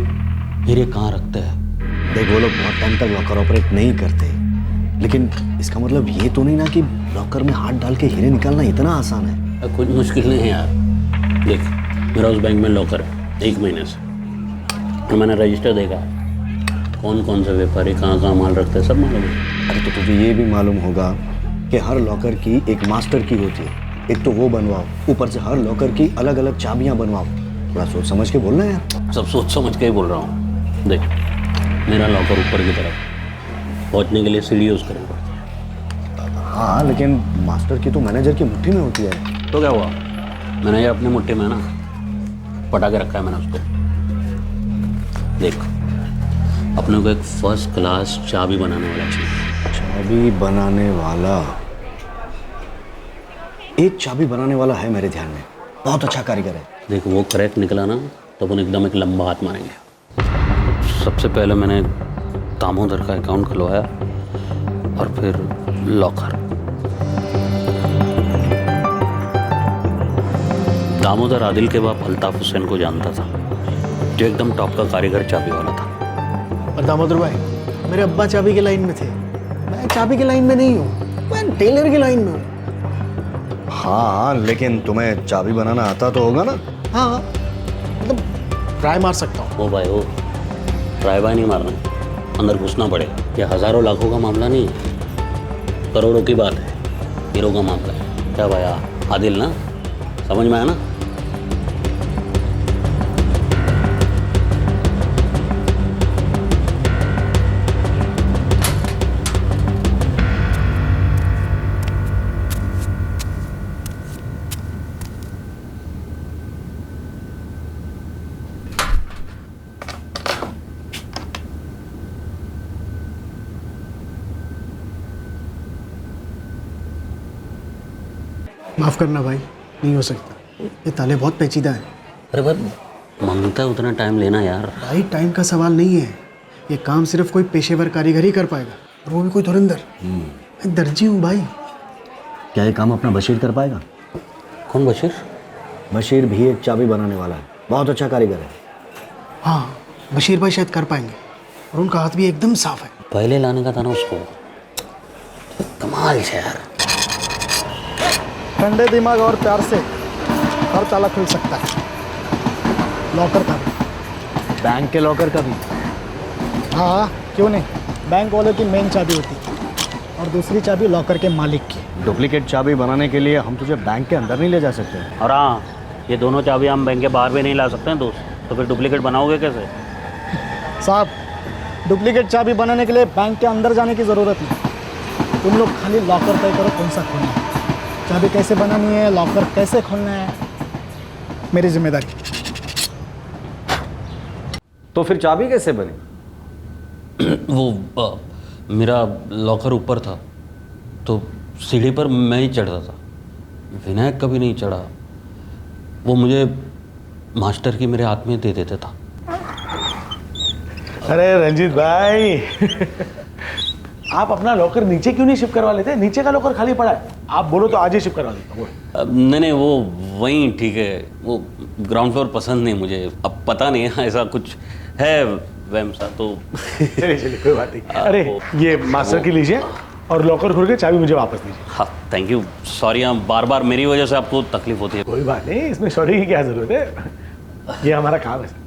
हीरे कहाँ रखते हैं। देख वो लोग बहुत टाइम तक लॉकर ऑपरेट नहीं करते, लेकिन इसका मतलब ये तो नहीं ना कि लॉकर में हाथ डाल के हीरे निकालना इतना आसान है। कुछ मुश्किल नहीं है यार। देख मेरा उस बैंक में लॉकर है 1 महीने से, और मैंने रजिस्टर देखा कौन कौन से व्यापारी कहाँ कहाँ माल रखते हैं, सब मालूम है। अरे तो तुझे ये भी मालूम होगा कि हर लॉकर की एक मास्टर की होती है। एक तो वो बनवाओ, ऊपर से हर लॉकर की अलग अलग चाबियां बनवाओ। थोड़ा सोच समझ के बोलना यार। सब सोच समझ के ही बोल रहा हूँ। देख, मेरा लॉकर ऊपर की तरफ, पहुँचने के लिए सीढ़ी यूज़ करनी पड़ती है। हाँ, लेकिन मास्टर की तो मैनेजर की मुट्ठी में होती है। तो क्या हुआ, मैनेजर अपनी मुट्ठी में है ना, पटा के रखा है मैंने उसको। देख, अपने को एक फर्स्ट क्लास चाबी बनाने वाला चाहिए। चाबी बनाने वाला? एक चाबी बनाने वाला है मेरे ध्यान में, बहुत अच्छा कारीगर है। देख, वो करेक्ट निकला ना तो अपन एकदम एक लंबा हाथ मारेंगे। सबसे पहले मैंने दामोदर का अकाउंट खुलवाया और फिर लॉकर। दामोदर आदिल के बाप अल्ताफ हुसैन को जानता था, जो एकदम टॉप का कारीगर चाबी वाला था। और दामोदर भाई, मेरे अब्बा चाबी की लाइन में थे, मैं चाबी की लाइन में नहीं हूँ, मैं टेलर की लाइन में हूँ। हाँ, लेकिन तुम्हें चाबी बनाना आता तो होगा ना? हाँ, मतलब ट्राई मार सकता हूँ। ओ भाई ओ, ट्राई बाय नहीं मारना, अंदर घुसना पड़ेगा। ये हज़ारों लाखों का मामला नहीं है, करोड़ों की बात है, हीरो का मामला है। क्या भाई आदिल ना, समझ में आया ना? माफ़ करना भाई, नहीं हो सकता, ये ताले बहुत पेचीदा हैं। अरे भाई, मांगता है उतना टाइम लेना यार। भाई टाइम का सवाल नहीं है, ये काम सिर्फ कोई पेशेवर कारीगर ही कर पाएगा, और वो भी कोई धुरंधर। मैं दर्जी हूँ भाई। क्या ये काम अपना बशीर कर पाएगा? कौन बशीर? बशीर भी एक चाबी बनाने वाला है, बहुत अच्छा कारीगर है। हाँ, बशीर भाई शायद कर पाएंगे, और उनका हाथ भी एकदम साफ है। पहले लाने का था ना उसको, कमाल है यार। ठंडे दिमाग और प्यार से हर ताला खुल सकता है, लॉकर का भी। बैंक के लॉकर का भी? हाँ, क्यों नहीं, बैंक वालों की मेन चाबी होती है और दूसरी चाबी लॉकर के मालिक की। डुप्लीकेट चाबी बनाने के लिए हम तुझे बैंक के अंदर नहीं ले जा सकते। और हाँ, ये दोनों चाबी हम बैंक के बाहर भी नहीं ला सकते हैं दोस्त, तो फिर डुप्लीकेट बनाओगे कैसे? साहब, डुप्लीकेट चाबी बनाने के लिए बैंक के अंदर जाने की ज़रूरत नहीं, तुम लोग खाली लॉकर तय करो कौन सा खोलना है, चाबी कैसे बनानी है, लॉकर कैसे खोलना है, मेरी जिम्मेदारी। तो फिर चाबी कैसे बनी? वो मेरा लॉकर ऊपर था, तो सीढ़ी पर मैं ही चढ़ता था, विनायक कभी नहीं चढ़ा। वो मुझे मास्टर की मेरे हाथ में दे देता था। अरे रंजीत भाई आप अपना लॉकर नीचे क्यों नहीं शिफ्ट करवा लेते? नीचे का लॉकर खाली पड़ा है, आप बोलो तो आज ही शिफ्ट करवा देता हूँ। नहीं, वो वहीं ठीक है, वो ग्राउंड फ्लोर पसंद नहीं मुझे। अब पता नहीं है, ऐसा कुछ है वहम सा तो। चलिए कोई बात नहीं। अरे ये मास्टर की लीजिए और लॉकर खोल के चाबी मुझे वापस दीजिए। हाँ, थैंक यू। सॉरी, हम बार बार मेरी वजह से आपको तकलीफ होती है। कोई बात नहीं, इसमें सॉरी की क्या जरूरत है, ये हमारा काम है।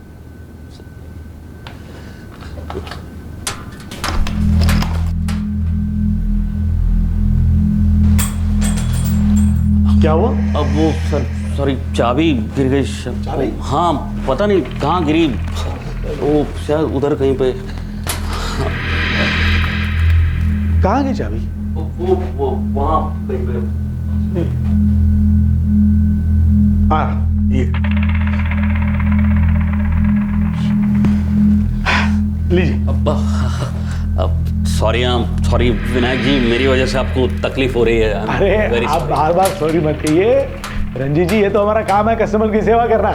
क्या हुआ? अब वो सर, सॉरी, चाबी गिर गई। चाबी? हाँ, पता नहीं कहाँ गिरी, वो शायद उधर कहीं पे। कहाँ गई चाबी? वो वहाँ कहीं पे। ये लीजिए। अब सॉरी विनायक जी, मेरी वजह से आपको तकलीफ हो रही है। अरे आप बार बार सॉरी मत कहिए रंजीत जी, ये तो हमारा काम है कस्टमर की सेवा करना।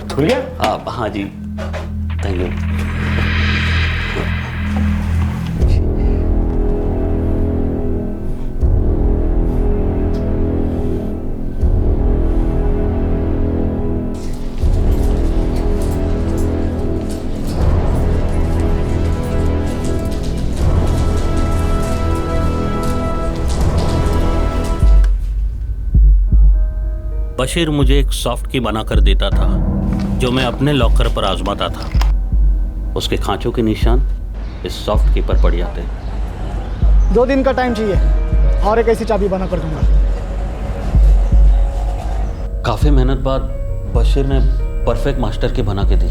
खुल गया? हाँ जी, थैंक यू। बशीर मुझे एक सॉफ्ट की बना कर देता था, जो मैं अपने लॉकर पर आजमाता था। उसके खांचों के निशान इस सॉफ्ट की पर पड़ जाते हैं। 2 दिन का टाइम चाहिए और एक ऐसी चाबी बना कर दूंगा। काफ़ी मेहनत बाद बशीर ने परफेक्ट मास्टर की बना के दी।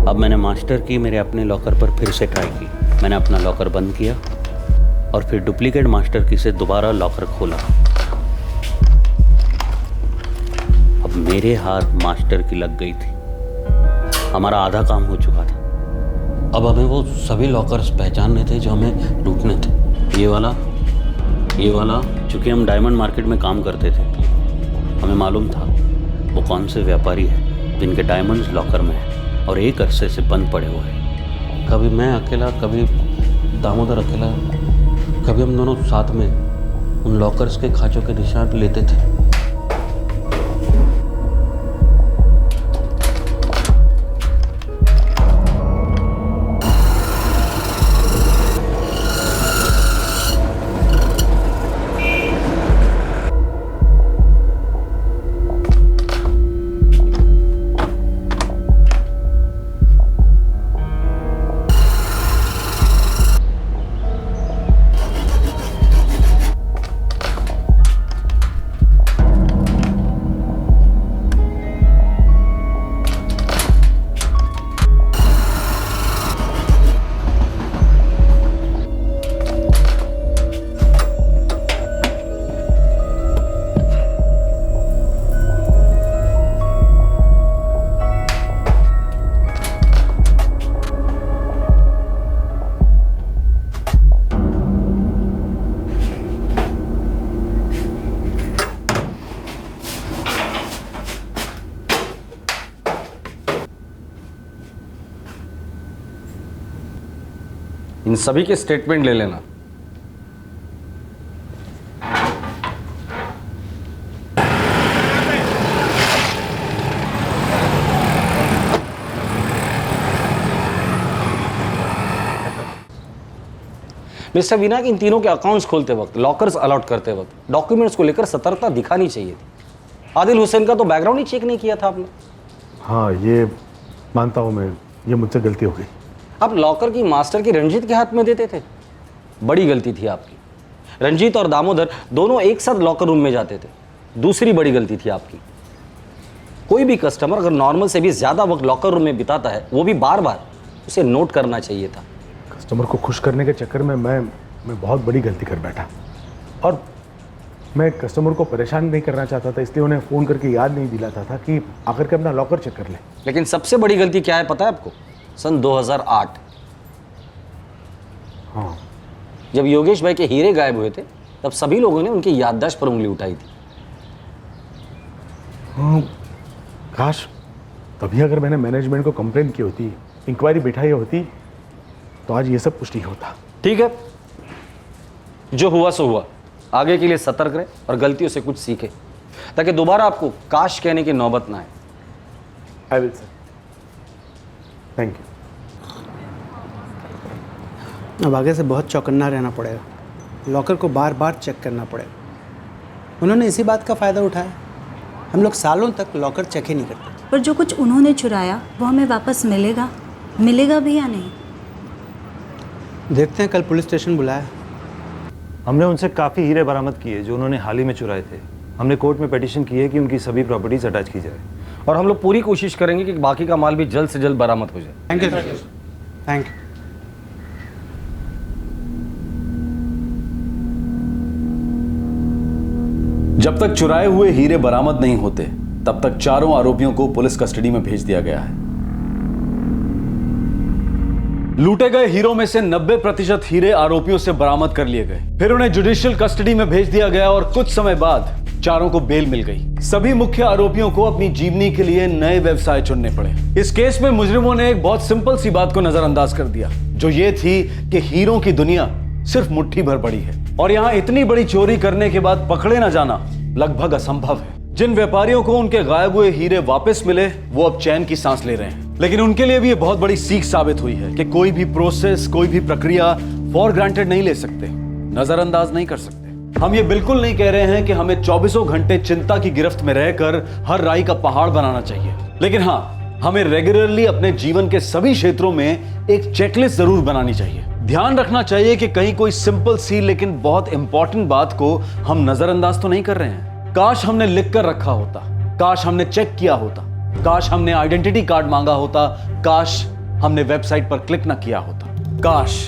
अब मैंने मास्टर की मेरे अपने लॉकर पर फिर से ट्राई की। मैंने अपना लॉकर बंद किया और फिर डुप्लीकेट मास्टर की से दोबारा लॉकर खोला। अब मेरे हाथ मास्टर की लग गई थी। हमारा आधा काम हो चुका था। अब हमें वो सभी लॉकर्स पहचानने थे जो हमें लूटने थे। ये वाला, चूंकि हम डायमंड मार्केट में काम करते थे, हमें मालूम था वो कौन से व्यापारी है जिनके डायमंड्स लॉकर में है और एक अरसे से बंद पड़े हुए हैं। कभी मैं अकेला, कभी दामोदर अकेला, कभी हम दोनों साथ में उन लॉकर्स के खांचों के निशान लेते थे। इन सभी के स्टेटमेंट ले लेना। मिस्टर विनायक, इन तीनों के अकाउंट्स खोलते वक्त, लॉकर्स अलॉट करते वक्त डॉक्यूमेंट्स को लेकर सतर्कता दिखानी चाहिए थी। आदिल हुसैन का तो बैकग्राउंड ही चेक नहीं किया था आपने। हाँ, ये मानता हूँ मैं, ये मुझसे गलती हो गई। आप लॉकर की मास्टर की रंजीत के हाथ में देते थे, बड़ी गलती थी आपकी। रंजीत और दामोदर दोनों एक साथ लॉकर रूम में जाते थे, दूसरी बड़ी गलती थी आपकी। कोई भी कस्टमर अगर नॉर्मल से भी ज़्यादा वक्त लॉकर रूम में बिताता है, वो भी बार बार, उसे नोट करना चाहिए था। कस्टमर को खुश करने के चक्कर में मैं बहुत बड़ी गलती कर बैठा, और मैं कस्टमर को परेशान नहीं करना चाहता था, इसलिए उन्हें फ़ोन करके याद नहीं दिलाता था कि आकर के अपना लॉकर चेक कर ले। लेकिन सबसे बड़ी गलती क्या है पता है आपको? सन 2008, हाँ, जब योगेश भाई के हीरे गायब हुए थे, तब सभी लोगों ने उनकी याददाश्त पर उंगली उठाई थी। हाँ, काश तभी अगर मैंने मैनेजमेंट को कंप्लेंट की होती, इंक्वायरी बिठाई होती, तो आज ये सब कुछ नहीं होता। ठीक है, जो हुआ सो हुआ। आगे के लिए सतर्क रहे और गलतियों से कुछ सीखे, ताकि दोबारा आपको काश कहने की नौबत ना आए। I will sir, thank you. अब आगे से बहुत चौकन्ना रहना पड़ेगा, लॉकर को बार बार चेक करना पड़ेगा। उन्होंने इसी बात का फ़ायदा उठाया, हम लोग सालों तक लॉकर चेक ही नहीं करते। पर जो कुछ उन्होंने चुराया वो हमें वापस मिलेगा भी या नहीं? देखते हैं, कल पुलिस स्टेशन बुलाया। हमने उनसे काफ़ी हीरे बरामद किए जो उन्होंने हाल ही में चुराए थे। हमने कोर्ट में पिटीशन की है कि उनकी सभी प्रॉपर्टीज अटैच की जाए, और हम लोग पूरी कोशिश करेंगे कि बाकी का माल भी जल्द से जल्द बरामद हो जाए। Thank you, thank you. जब तक चुराए हुए हीरे बरामद नहीं होते, तब तक चारों आरोपियों को पुलिस कस्टडी में भेज दिया गया है। लूटे गए हीरों में से 90% हीरे आरोपियों से बरामद कर लिए गए, फिर उन्हें जुडिशियल कस्टडी में भेज दिया गया और कुछ समय बाद चारों को बेल मिल गई। सभी मुख्य आरोपियों को अपनी जीवनी के लिए नए व्यवसाय चुनने पड़े। इस केस में मुजरिमों ने एक बहुत सिंपल सी बात को नजरअंदाज कर दिया, जो ये थी कि हीरों की दुनिया सिर्फ मुट्ठी भर पड़ी है और यहाँ इतनी बड़ी चोरी करने के बाद पकड़े न जाना लगभग असंभव है। जिन व्यापारियों को उनके गायब हुए हीरे वापस मिले, वो अब चैन की सांस ले रहे हैं। लेकिन उनके लिए भी ये बहुत बड़ी सीख साबित हुई है कि कोई भी प्रोसेस, कोई भी प्रक्रिया फॉर ग्रांटेड नहीं ले सकते, नजरअंदाज नहीं कर सकते। हम ये बिल्कुल नहीं कह रहे हैं कि हमें 24 घंटे चिंता की गिरफ्त में रहकर हर राई का पहाड़ बनाना चाहिए, लेकिन हाँ, हमें रेगुलरली अपने जीवन के सभी क्षेत्रों में एक चेकलिस्ट जरूर बनानी चाहिए। ध्यान रखना चाहिए कि कहीं कोई सिंपल सी लेकिन बहुत इंपॉर्टेंट बात को हम नजरअंदाज तो नहीं कर रहे हैं। काश हमने लिख कर रखा होता, काश हमने चेक किया होता, काश हमने आइडेंटिटी कार्ड मांगा होता, काश हमने वेबसाइट पर क्लिक ना किया होता। काश,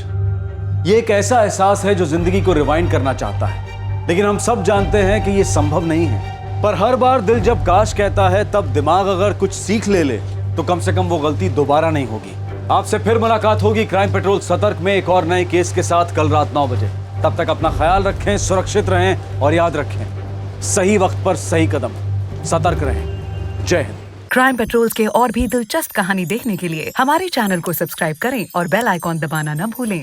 ये एक ऐसा एहसास है जो जिंदगी को रिवाइंड करना चाहता है, लेकिन हम सब जानते हैं कि ये संभव नहीं है। पर हर बार दिल जब काश कहता है, तब दिमाग अगर कुछ सीख ले तो कम से कम वो गलती दोबारा नहीं होगी। आपसे फिर मुलाकात होगी क्राइम पेट्रोल सतर्क में एक और नए केस के साथ कल रात 9 बजे। तब तक अपना ख्याल रखें, सुरक्षित रहें और याद रखें, सही वक्त पर सही कदम। सतर्क रहें। जय हिंद। क्राइम पेट्रोल के और भी दिलचस्प कहानी देखने के लिए हमारे चैनल को सब्सक्राइब करें और बेल आइकॉन दबाना न भूलें।